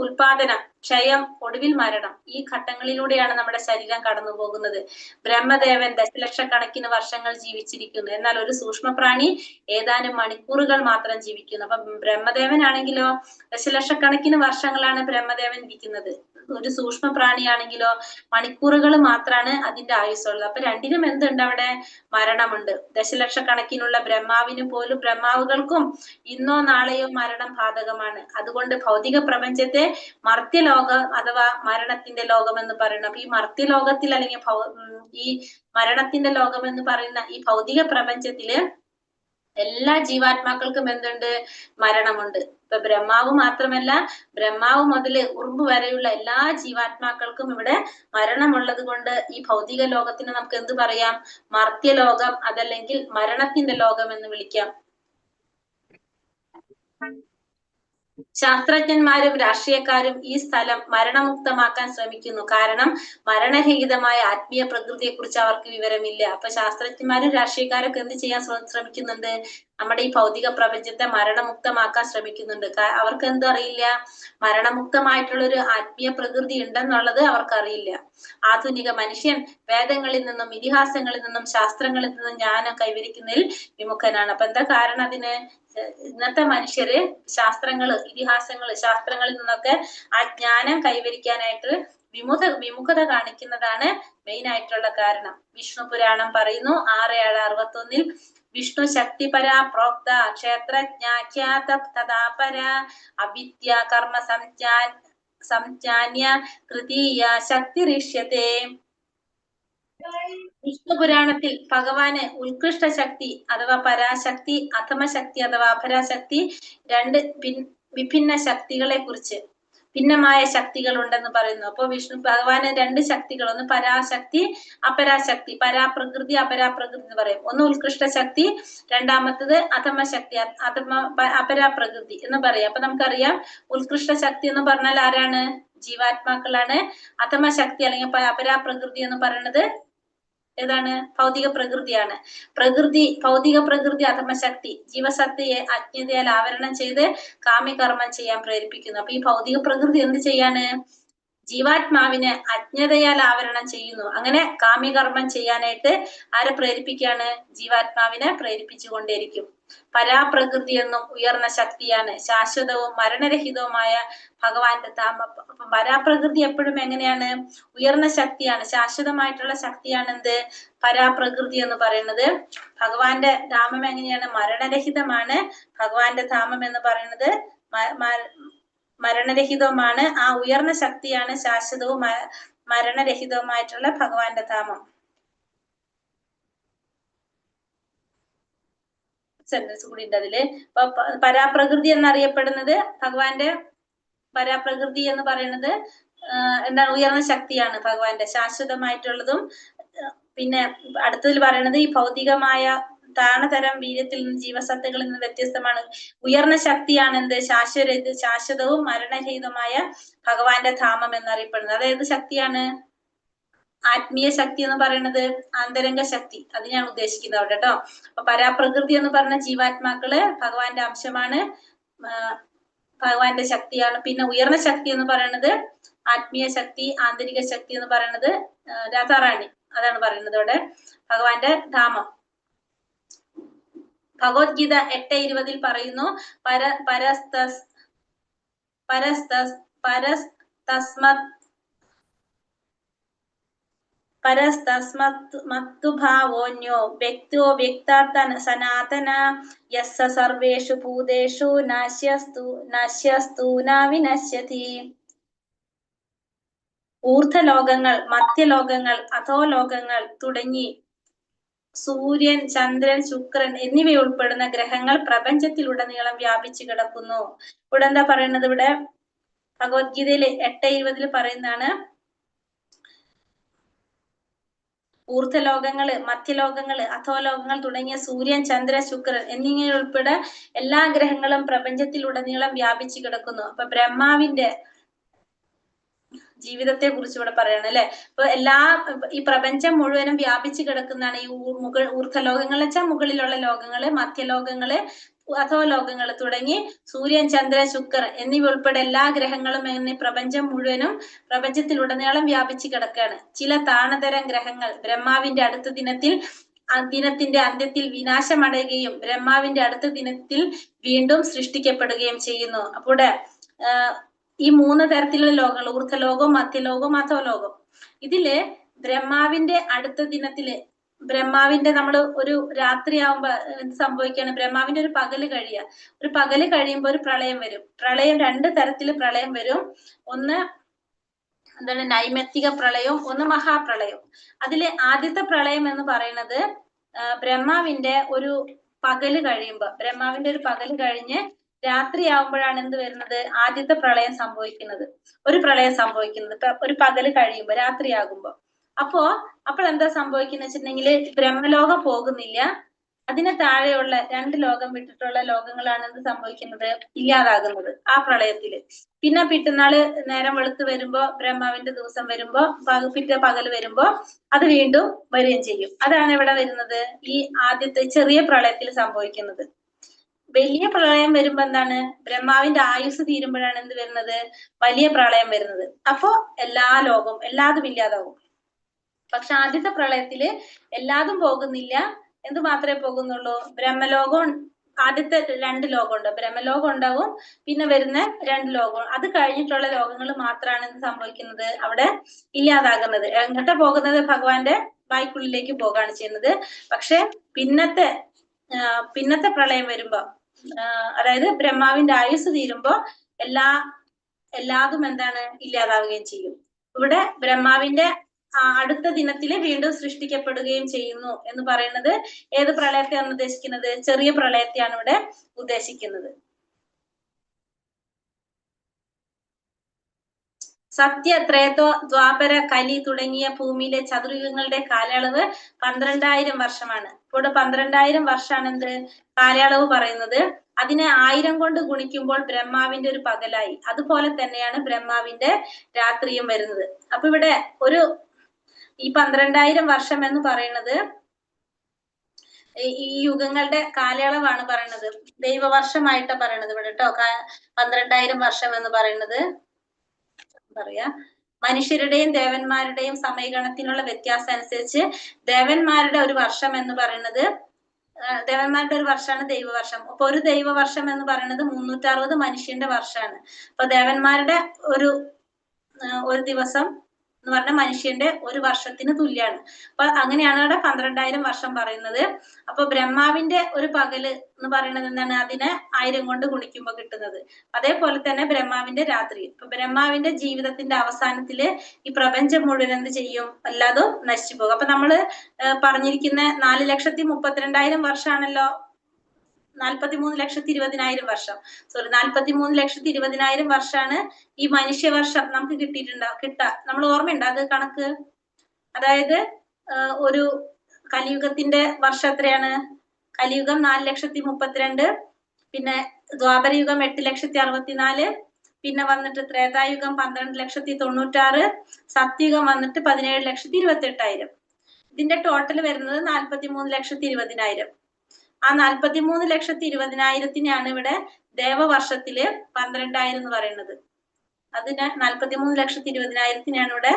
ഉൽപാദനം, ക്ഷയം, ഒടുവിൽ മരണം. ഈ ഘട്ടങ്ങളിലൂടെയാണ് നമ്മുടെ ശരീരം കടന്നു പോകുന്നത്. ബ്രഹ്മദേവൻ ദശലക്ഷക്കണക്കിന് വർഷങ്ങൾ ജീവിച്ചിരിക്കുന്നു. എന്നാൽ ഒരു സൂക്ഷ്മപ്രാണി ഏതാനും മണിക്കൂറുകൾ മാത്രം ജീവിക്കുന്നു. അപ്പൊ ബ്രഹ്മദേവനാണെങ്കിലോ ദശലക്ഷക്കണക്കിന് വർഷങ്ങളാണ് ബ്രഹ്മദേവൻ ഇരിക്കുന്നത്. ഒരു സൂക്ഷ്മ പ്രാണിയാണെങ്കിലോ മണിക്കൂറുകൾ മാത്രമാണ് അതിന്റെ ആയുസ്സുള്ളത്. അപ്പൊ രണ്ടിനും എന്തുണ്ട്? അവിടെ മരണമുണ്ട്. ദശലക്ഷക്കണക്കിനുള്ള ബ്രഹ്മാവിന് പോലും, ബ്രഹ്മാവുകൾക്കും ഇന്നോ നാളെയോ മരണം ബാധകമാണ്. അതുകൊണ്ട് ഭൗതിക പ്രപഞ്ചത്തെ മർത്യലോകം അഥവാ മരണത്തിന്റെ ലോകം എന്ന് പറയുന്നത്. അപ്പൊ ഈ മർത്യലോകത്തിൽ അല്ലെങ്കിൽ ഈ മരണത്തിന്റെ ലോകം എന്ന് പറയുന്ന ഈ ഭൗതിക പ്രപഞ്ചത്തില് എല്ലാ ജീവാത്മാക്കൾക്കും എന്തുണ്ട്? മരണമുണ്ട്. ഇപ്പൊ ബ്രഹ്മാവ് മാത്രമല്ല, ബ്രഹ്മാവ് മുതൽ ഉറുമ്പ് വരെയുള്ള എല്ലാ ജീവാത്മാക്കൾക്കും ഇവിടെ മരണമുള്ളത് കൊണ്ട് ഈ ഭൗതിക ലോകത്തിന് നമുക്ക് എന്ത് പറയാം? മർത്യലോകം അതല്ലെങ്കിൽ മരണത്തിന്റെ ലോകം എന്ന് വിളിക്കാം. ശാസ്ത്രജ്ഞന്മാരും രാഷ്ട്രീയക്കാരും ഈ സ്ഥലം മരണമുക്തമാക്കാൻ ശ്രമിക്കുന്നു. കാരണം മരണരഹിതമായ ആത്മീയ പ്രകൃതിയെ കുറിച്ച് അവർക്ക് വിവരമില്ല. അപ്പൊ ശാസ്ത്രജ്ഞന്മാരും രാഷ്ട്രീയക്കാരൊക്കെ എന്ത് ചെയ്യാൻ ശ്രമിക്കുന്നുണ്ട്? നമ്മുടെ ഈ ഭൗതിക പ്രപഞ്ചത്തെ മരണമുക്തമാക്കാൻ ശ്രമിക്കുന്നുണ്ട്. അവർക്ക് എന്ത് അറിയില്ല? മരണമുക്തമായിട്ടുള്ള ഒരു ആത്മീയ പ്രകൃതി ഉണ്ടെന്നുള്ളത് അവർക്കറിയില്ല. ആധുനിക മനുഷ്യൻ വേദങ്ങളിൽ നിന്നും ഇതിഹാസങ്ങളിൽ നിന്നും ശാസ്ത്രങ്ങളിൽ നിന്നും ജ്ഞാനം കൈവരിക്കുന്നതിൽ വിമുഖനാണ്. അപ്പൊ എന്താ കാരണം അതിന്? ഇന്നത്തെ മനുഷ്യര് ഇതിഹാസങ്ങള്, ശാസ്ത്രങ്ങളിൽ നിന്നൊക്കെ ആ ജ്ഞാനം കൈവരിക്കാനായിട്ട് വിമുഖത കാണിക്കുന്നതാണ് മെയിൻ ആയിട്ടുള്ള കാരണം. വിഷ്ണു പുരാണം പറയുന്നു 6:7-61 വിഷ്ണു ശക്തിപരാ പ്രോക്ത ക്ഷേത്രജ്ഞാഖ്യാത തഥാപര അവിദ്യ കർമ്മ സംജാന്യ തൃതീയ ശക്തിരിഷ്യത്തെ. വിഷ്ണു പുരാണത്തിൽ ഭഗവാന് ഉത്കൃഷ്ട ശക്തി അഥവാ പരാശക്തി, അധമശക്തി അഥവാ അപരാശക്തി, രണ്ട് വിഭിന്ന ശക്തികളെ കുറിച്ച്, ഭിന്നമായ ശക്തികൾ ഉണ്ടെന്ന് പറയുന്നു. അപ്പൊ ഭഗവാന് രണ്ട് ശക്തികൾ, ഒന്ന് പരാശക്തി, അപരാശക്തി, പരാപ്രകൃതി, അപരാപ്രകൃതി എന്ന് പറയും. ഒന്ന് ഉത്കൃഷ്ട ശക്തി, രണ്ടാമത്തത് അധമശക്തി, അപരാപ്രകൃതി എന്ന് പറയും. അപ്പൊ നമുക്കറിയാം ഉത്കൃഷ്ട ശക്തി എന്ന് പറഞ്ഞാൽ ആരാണ്? ജീവാത്മാക്കളാണ്. അധമശക്തി അല്ലെങ്കിൽ അപരാപ്രകൃതി എന്ന് പറയുന്നത് ഏതാണ്? ഭൗതിക പ്രകൃതിയാണ്. ഭൗതിക പ്രകൃതി അധമശക്തി ജീവസത്തയെ അജ്ഞതയാൽ ആവരണം ചെയ്ത് കാമ്യകർമ്മം ചെയ്യാൻ പ്രേരിപ്പിക്കുന്നു. അപ്പൊ ഈ ഭൗതിക പ്രകൃതി എന്ത് ചെയ്യാണ്? ജീവാത്മാവിനെ അജ്ഞതയാൽ ആവരണം ചെയ്യുന്നു. അങ്ങനെ കാമ്യകർമ്മം ചെയ്യാനായിട്ട് ആരെ പ്രേരിപ്പിക്കുകയാണ്? ജീവാത്മാവിനെ പ്രേരിപ്പിച്ചുകൊണ്ടേയിരിക്കും. പരാപ്രകൃതി എന്നും ഉയർന്ന ശക്തിയാണ്. ശാശ്വതവും മരണരഹിതവുമായ ഭഗവാന്റെ ധാമം. പരാപ്രകൃതി എപ്പോഴും എങ്ങനെയാണ്? ഉയർന്ന ശക്തിയാണ്, ശാശ്വതമായിട്ടുള്ള ശക്തിയാണ്. എന്ത്? പരാപ്രകൃതി എന്ന് പറയുന്നത്. ഭഗവാന്റെ ധാമം എങ്ങനെയാണ്? മരണരഹിതമാണ്. ഭഗവാന്റെ ധാമം എന്ന് പറയുന്നത് മരണരഹിതവുമാണ്. ആ ഉയർന്ന ശക്തിയാണ് ശാശ്വതവും മരണരഹിതവുമായിട്ടുള്ള ഭഗവാന്റെ ധാമം. സെന്റൻസ് കൂടി ഉണ്ട് അതില്. അപ്പൊ പരാപ്രകൃതി എന്നറിയപ്പെടുന്നത് ഭഗവാന്റെ പരാപ്രകൃതി എന്ന് പറയുന്നത് എന്താണ്? ഉയർന്ന ശക്തിയാണ് ഭഗവാന്റെ, ശാശ്വതമായിട്ടുള്ളതും. പിന്നെ അടുത്തതിൽ പറയുന്നത് ഈ ഭൗതികമായ താണതരം വീര്യത്തിൽ നിന്ന് ജീവസത്തകളിൽ നിന്ന് വ്യത്യസ്തമാണ്. ഉയർന്ന ശക്തിയാണ് എന്ത്? ശാശ്വതവും മരണരഹിതമായ ഭഗവാന്റെ ധാമം എന്നറിയപ്പെടുന്നത്. അതായത് ശക്തിയാണ് ആത്മീയ ശക്തി എന്ന് പറയുന്നത്, ആന്തരംഗ ശക്തി, അതിനെയാണ് ഉദ്ദേശിക്കുന്നത് അവിടെ കേട്ടോ. അപ്പൊ പരാപ്രകൃതി എന്ന് പറഞ്ഞ ജീവാത്മാക്കള് ഭഗവാന്റെ അംശമാണ്, ഭഗവാന്റെ ശക്തിയാണ്. പിന്നെ ഉയർന്ന ശക്തി എന്ന് പറയുന്നത് ആത്മീയ ശക്തി, ആന്തരിക ശക്തി എന്ന് പറയുന്നത് രാധാറാണി, അതാണ് പറയുന്നത് ഇവിടെ ഭഗവാന്റെ ധാമം. ഭഗവത്ഗീത 8:20 പറയുന്നു പരസ്തസ്മത്തുഭാവോന്യോ വ്യക്തോ വ്യക്താർത്ഥ സനാതന യസ്സ സർവേഷു ഭൂതേഷു നശ്യസ്തു ന വിനശ്യതി. ഊർധ്വലോകങ്ങൾ, മധ്യലോകങ്ങൾ, അധോലോകങ്ങൾ തുടങ്ങി സൂര്യൻ, ചന്ദ്രൻ, ശുക്രൻ എന്നിവയുൾപ്പെടുന്ന ഗ്രഹങ്ങൾ പ്രപഞ്ചത്തിലുടനീളം വ്യാപിച്ചു കിടക്കുന്നു. ഇവിടെ എന്താ പറയുന്നത്? ഇവിടെ ഭഗവത്ഗീതയിൽ 8:20 പറയുന്നതാണ് ഊർധ്വലോകങ്ങള്, മധ്യലോകങ്ങള്, അധോലോകങ്ങൾ തുടങ്ങിയ സൂര്യൻ, ചന്ദ്രൻ, ശുക്രൻ എന്നിങ്ങനെയുൾപ്പെടെ എല്ലാ ഗ്രഹങ്ങളും പ്രപഞ്ചത്തിലുടനീളം വ്യാപിച്ചു കിടക്കുന്നു. അപ്പൊ ജീവിതത്തെ കുറിച്ച് ഇവിടെ പറയാണ് അല്ലെ. ഇപ്പൊ ഈ പ്രപഞ്ചം മുഴുവനും വ്യാപിച്ചു കിടക്കുന്നതാണ് ഈ ഊർധ്വലോകങ്ങൾ വെച്ചാൽ മുകളിലുള്ള ലോകങ്ങള്, മധ്യലോകങ്ങള്, അധോലോകങ്ങള് തുടങ്ങി സൂര്യൻ, ചന്ദ്രൻ, ശുക്രൻ എന്നിവ ഉൾപ്പെടെ എല്ലാ ഗ്രഹങ്ങളും എന്നീ പ്രപഞ്ചം മുഴുവനും പ്രപഞ്ചത്തിലുടനീളം വ്യാപിച്ചു കിടക്കുകയാണ്. ചില താണതരം ഗ്രഹങ്ങൾ ബ്രഹ്മാവിന്റെ അടുത്ത ദിനത്തിന്റെ അന്ത്യത്തിൽ വിനാശമടയുകയും ബ്രഹ്മാവിന്റെ അടുത്ത ദിനത്തിൽ വീണ്ടും സൃഷ്ടിക്കപ്പെടുകയും ചെയ്യുന്നു. അപ്പോൾ ഈ 3 തരത്തിലുള്ള ലോകങ്ങൾ, ഊർധ്വലോകവും, മധ്യലോകവും, അധോലോകം. ഇതില് ബ്രഹ്മാവിന്റെ അടുത്ത ദിനത്തില് ബ്രഹ്മാവിന്റെ നമ്മൾ ഒരു രാത്രിയാവുമ്പോ എന്ത് സംഭവിക്കുകയാണ്? ബ്രഹ്മാവിന്റെ ഒരു പകല് കഴിയുമ്പോൾ ഒരു പ്രളയം വരും. പ്രളയം 2 തരത്തില് പ്രളയം വരും. ഒന്ന് എന്താണ്? നൈമിത്തിക പ്രളയവും ഒന്ന് മഹാപ്രളയവും. അതിലെ ആദ്യത്തെ പ്രളയം എന്ന് പറയുന്നത് ബ്രഹ്മാവിന്റെ ഒരു പകല് കഴിഞ്ഞ് രാത്രിയാവുമ്പോഴാണ് എന്ത് വരുന്നത്? ആദ്യത്തെ പ്രളയം സംഭവിക്കുന്നത്. ഒരു പകല് കഴിയുമ്പോ രാത്രിയാകുമ്പോ. അപ്പോൾ എന്താ സംഭവിക്കുന്ന വെച്ചിട്ടുണ്ടെങ്കിൽ ബ്രഹ്മലോകം പോകുന്നില്ല. അതിന് താഴെയുള്ള 2 ലോകം വിട്ടിട്ടുള്ള ലോകങ്ങളാണ് എന്ത് സംഭവിക്കുന്നത്? ഇല്ലാതാകുന്നത് ആ പ്രളയത്തില്. പിന്നെ പിറ്റന്നാള് നേരം വെളുത്ത് വരുമ്പോ, ബ്രഹ്മാവിന്റെ ദിവസം വരുമ്പോ, പിറ്റേ പകല് വരുമ്പോ അത് വീണ്ടും വരികയും ചെയ്യും. അതാണ് ഇവിടെ വരുന്നത് ഈ ആദ്യത്തെ ചെറിയ പ്രളയത്തിൽ സംഭവിക്കുന്നത്. വലിയ പ്രളയം വരുമ്പോ എന്താണ്? ബ്രഹ്മാവിന്റെ ആയുസ് തീരുമ്പോഴാണ് എന്ത് വരുന്നത്? വലിയ പ്രളയം വരുന്നത്. അപ്പോ എല്ലാതും ഇല്ലാതാവും. പക്ഷെ ആദ്യത്തെ പ്രളയത്തില് എല്ലാതും പോകുന്നില്ല. എന്ത് മാത്രമേ പോകുന്നുള്ളൂ? ബ്രഹ്മലോകം, ആദ്യത്തെ 2 ലോകമുണ്ട്. ബ്രഹ്മലോകം ഉണ്ടാവും, പിന്നെ വരുന്ന 2 ലോകം. അത് കഴിഞ്ഞിട്ടുള്ള ലോകങ്ങൾ മാത്രമാണ് എന്ത് സംഭവിക്കുന്നത്? അവിടെ ഇല്ലാതാകുന്നത്. എങ്ങോട്ടാ പോകുന്നത്? ഭഗവാന്റെ വായ്ക്കുള്ളിലേക്ക് പോകുകയാണ് ചെയ്യുന്നത്. പക്ഷെ പിന്നത്തെ പ്രളയം വരുമ്പോ, അതായത് ബ്രഹ്മാവിന്റെ ആയുസ് തീരുമ്പോ എല്ലാതും എന്താണ്? ഇല്ലാതാവുകയും ചെയ്യും. ഇവിടെ ബ്രഹ്മാവിന്റെ അടുത്ത ദിനത്തില് വീണ്ടും സൃഷ്ടിക്കപ്പെടുകയും ചെയ്യുന്നു എന്ന് പറയുന്നത് ഏത് പ്രളയത്തെയാണ് ഉദ്ദേശിക്കുന്നത്? ചെറിയ പ്രളയത്തെയാണ് ഇവിടെ ഉദ്ദേശിക്കുന്നത്. സത്യ, ത്രേതോ, ദ്വാപര, കലി തുടങ്ങിയ ഭൂമിയിലെ ചതുർയുഗങ്ങളുടെ കാലയളവ് 12,000 വർഷമാണ്. ഇവിടെ 12,000 വർഷമാണ് എന്ത് കാലയളവ് പറയുന്നത്. അതിനെ 1000 കൊണ്ട് ഗുണിക്കുമ്പോൾ ബ്രഹ്മാവിന്റെ ഒരു പകലായി. അതുപോലെ തന്നെയാണ് ബ്രഹ്മാവിന്റെ രാത്രിയും വരുന്നത്. അപ്പൊ ഇവിടെ ഈ 12,000 വർഷം എന്ന് പറയുന്നത് ഈ യുഗങ്ങളുടെ കാലയളവാണ് പറയുന്നത്. ദൈവവർഷമായിട്ടാണ് പറയണത് ഇവിടെ കേട്ടോ. 12,000 വർഷം എന്ന് പറയുന്നത് മനുഷ്യരുടെയും ദേവന്മാരുടെയും സമയഗണത്തിനുള്ള വ്യത്യാസം അനുസരിച്ച് ദേവന്മാരുടെ ഒരു വർഷം എന്ന് പറയുന്നത്, ദേവന്മാരുടെ ഒരു വർഷമാണ് ദൈവവർഷം. അപ്പൊ ഒരു ദൈവവർഷം എന്ന് പറയുന്നത് 360 മനുഷ്യന്റെ വർഷമാണ്. അപ്പൊ ദേവന്മാരുടെ ഒരു ദിവസം എന്ന് പറഞ്ഞാൽ മനുഷ്യന്റെ ഒരു വർഷത്തിന് തുല്യാണ്. അപ്പൊ അങ്ങനെയാണ് ഇവിടെ 12,000 വർഷം പറയുന്നത്. അപ്പൊ ബ്രഹ്മാവിന്റെ ഒരു പകല് എന്ന് പറയുന്നത് എന്താണ്? അതിനെ 1000 കൊണ്ട് ഗുണിക്കുമ്പോൾ കിട്ടുന്നത്. അതേപോലെ തന്നെ ബ്രഹ്മാവിന്റെ രാത്രി. ഇപ്പൊ ബ്രഹ്മാവിന്റെ ജീവിതത്തിന്റെ അവസാനത്തില് ഈ പ്രപഞ്ചം മുഴുവൻ എന്ത് ചെയ്യും? എല്ലാതും നശിച്ചു പോകും. അപ്പൊ നമ്മള് പറഞ്ഞിരിക്കുന്ന 4,32,000 വർഷമാണല്ലോ. 43,20,000 വർഷം. 43,20,000 വർഷമാണ് ഈ മനുഷ്യവർഷം നമുക്ക് നമ്മൾ ഓർമ്മയുണ്ടോ അത് കണക്ക്? അതായത് ഒരു കലിയുഗത്തിന്റെ വർഷം എത്രയാണ്? കലിയുഗം 4,32,000, പിന്നെ ദ്വാപരയുഗം 8,64,000, പിന്നെ വന്നിട്ട് ത്രേതായുഗം 12,96,000, സത്യുഗം വന്നിട്ട് 17,28,000. ഇതിന്റെ ടോട്ടൽ വരുന്നത് 43,20,000. ആ 43,20,000-നെയാണ് ഇവിടെ ദേവവർഷത്തില് 12,000 എന്ന് പറയുന്നത്. അതിന് 43,20,000-നെയാണ് ഇവിടെ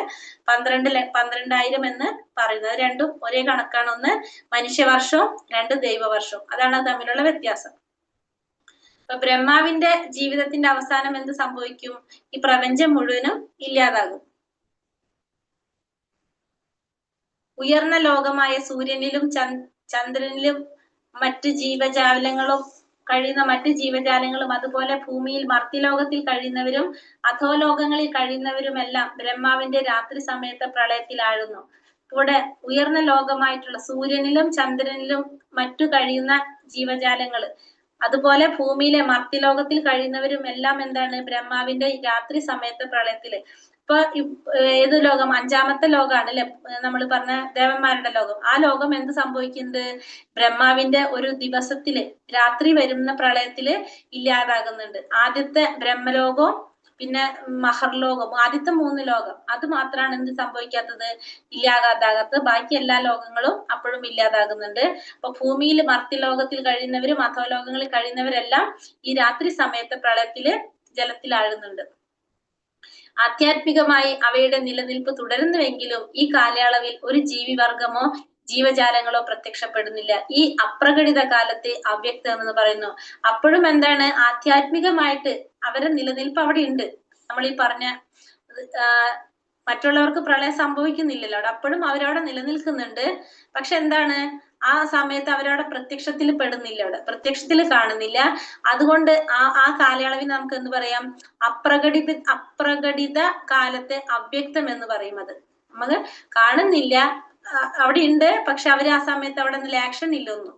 12,000 എന്ന് പറയുന്നത്. രണ്ടും ഒരേ കണക്കാണ്. ഒന്ന് മനുഷ്യവർഷവും 2 ദൈവവർഷവും. അതാണ് തമ്മിലുള്ള വ്യത്യാസം. അപ്പൊ ബ്രഹ്മാവിന്റെ ജീവിതത്തിന്റെ അവസാനം എന്ത് സംഭവിക്കും? ഈ പ്രപഞ്ചം മുഴുവനും ഇല്ലാതാകും. ഉയർന്ന ലോകമായ സൂര്യനിലും ചന്ദ്രനിലും മറ്റ് ജീവജാലങ്ങളും അതുപോലെ ഭൂമിയിൽ മർത്യലോകത്തിൽ കഴിയുന്നവരും അധോലോകങ്ങളിൽ കഴിയുന്നവരുമെല്ലാം ബ്രഹ്മാവിന്റെ രാത്രി സമയത്തെ പ്രളയത്തിലാഴുന്നു. ഇവിടെ ഉയർന്ന ലോകമായിട്ടുള്ള സൂര്യനിലും ചന്ദ്രനിലും മറ്റു കഴിയുന്ന ജീവജാലങ്ങള്, അതുപോലെ ഭൂമിയിലെ മർത്യലോകത്തിൽ കഴിയുന്നവരും എല്ലാം എന്താണ്? ബ്രഹ്മാവിന്റെ രാത്രി സമയത്തെ പ്രളയത്തില്. ഇപ്പൊ ഏത് ലോകം? 5ാമത്തെ ലോകമാണ് അല്ലെ നമ്മൾ പറഞ്ഞ ദേവന്മാരുടെ ലോകം. ആ ലോകം എന്ത് സംഭവിക്കുന്നത്? ബ്രഹ്മാവിന്റെ ഒരു ദിവസത്തില് രാത്രി വരുന്ന പ്രളയത്തില് ഇല്ലാതാകുന്നുണ്ട്. ആദ്യത്തെ ബ്രഹ്മലോകവും പിന്നെ മഹർലോകം, ആദ്യത്തെ 3 ലോകം അത് മാത്രമാണ് എന്ത് സംഭവിക്കാത്തത്, ഇല്ലാതാകാത്തത്. ബാക്കി എല്ലാ ലോകങ്ങളും അപ്പോഴും ഇല്ലാതാകുന്നുണ്ട്. അപ്പൊ ഭൂമിയിൽ മർത്യലോകത്തിൽ കഴിയുന്നവരും അധോലോകങ്ങളിൽ കഴിയുന്നവരെല്ലാം ഈ രാത്രി സമയത്ത് പ്രളയത്തില് ജലത്തിലാഴുന്നുണ്ട്. ആധ്യാത്മികമായി അവയുടെ നിലനിൽപ്പ് തുടരുന്നുവെങ്കിലും ഈ കാലയളവിൽ ഒരു ജീവിവർഗമോ ജീവജാലങ്ങളോ പ്രത്യക്ഷപ്പെടുന്നില്ല. ഈ അപ്രകടിത കാലത്തെ അവ്യക്തം എന്ന് പറയുന്നു. അപ്പോഴും എന്താണ്, ആധ്യാത്മികമായിട്ട് അവരുടെ നിലനിൽപ്പ് അവിടെ ഉണ്ട്. നമ്മൾ ഈ പറഞ്ഞ മറ്റുള്ളവർക്ക് പ്രളയം സംഭവിക്കുന്നില്ലല്ലോ അവിടെ, അപ്പോഴും അവരവിടെ നിലനിൽക്കുന്നുണ്ട്. പക്ഷെ എന്താണ്, ആ സമയത്ത് അവരവിടെ പ്രത്യക്ഷത്തിൽ പെടുന്നില്ല, അവിടെ പ്രത്യക്ഷത്തിൽ കാണുന്നില്ല. അതുകൊണ്ട് ആ കാലയളവിൽ നമുക്ക് എന്ത് പറയാം, അപ്രകടിത കാലത്തെ അവ്യക്തം എന്ന് പറയും. അത് നമുക്ക് കാണുന്നില്ല, അവിടെ ഉണ്ട്, പക്ഷെ അവര് ആ സമയത്ത് അവിടെ ഒന്നും ആക്ഷൻ ഇല്ലൊന്നും,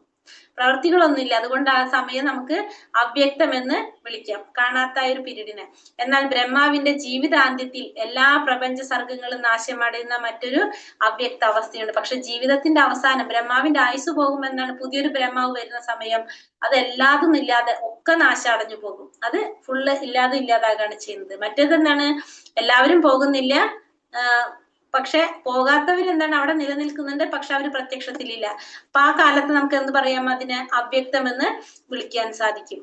പ്രവൃത്തികളൊന്നുമില്ല. അതുകൊണ്ട് ആ സമയം നമുക്ക് അവ്യക്തം എന്ന് വിളിക്കാം, കാണാത്ത ഒരു പീരീഡിനെ. എന്നാൽ ബ്രഹ്മാവിന്റെ ജീവിതാന്ത്യത്തിൽ എല്ലാ പ്രപഞ്ച സർഗങ്ങളും നാശമടയുന്ന മറ്റൊരു അവ്യക്ത അവസ്ഥയുണ്ട്. പക്ഷെ ജീവിതത്തിന്റെ അവസാനം ബ്രഹ്മാവിന്റെ ആയുസ് പോകുമെന്നാണ്, പുതിയൊരു ബ്രഹ്മാവ് വരുന്ന സമയം അതെല്ലാതും ഇല്ലാതെ ഒക്കെ നാശമടഞ്ഞു പോകും. അത് ഫുള്ള് ഇല്ലാതാകാണ് ചെയ്യുന്നത്. മറ്റേതെന്താണ്, എല്ലാവരും പോകുന്നില്ല, പക്ഷെ പോകാത്തവരെന്താണ് അവിടെ നിലനിൽക്കുന്നുണ്ട്, പക്ഷെ അവർ പ്രത്യക്ഷത്തിലില്ല. അപ്പൊ ആ കാലത്ത് നമുക്ക് എന്ത് പറയാം, അതിനെ അവ്യക്തം എന്ന് വിളിക്കാൻ സാധിക്കും.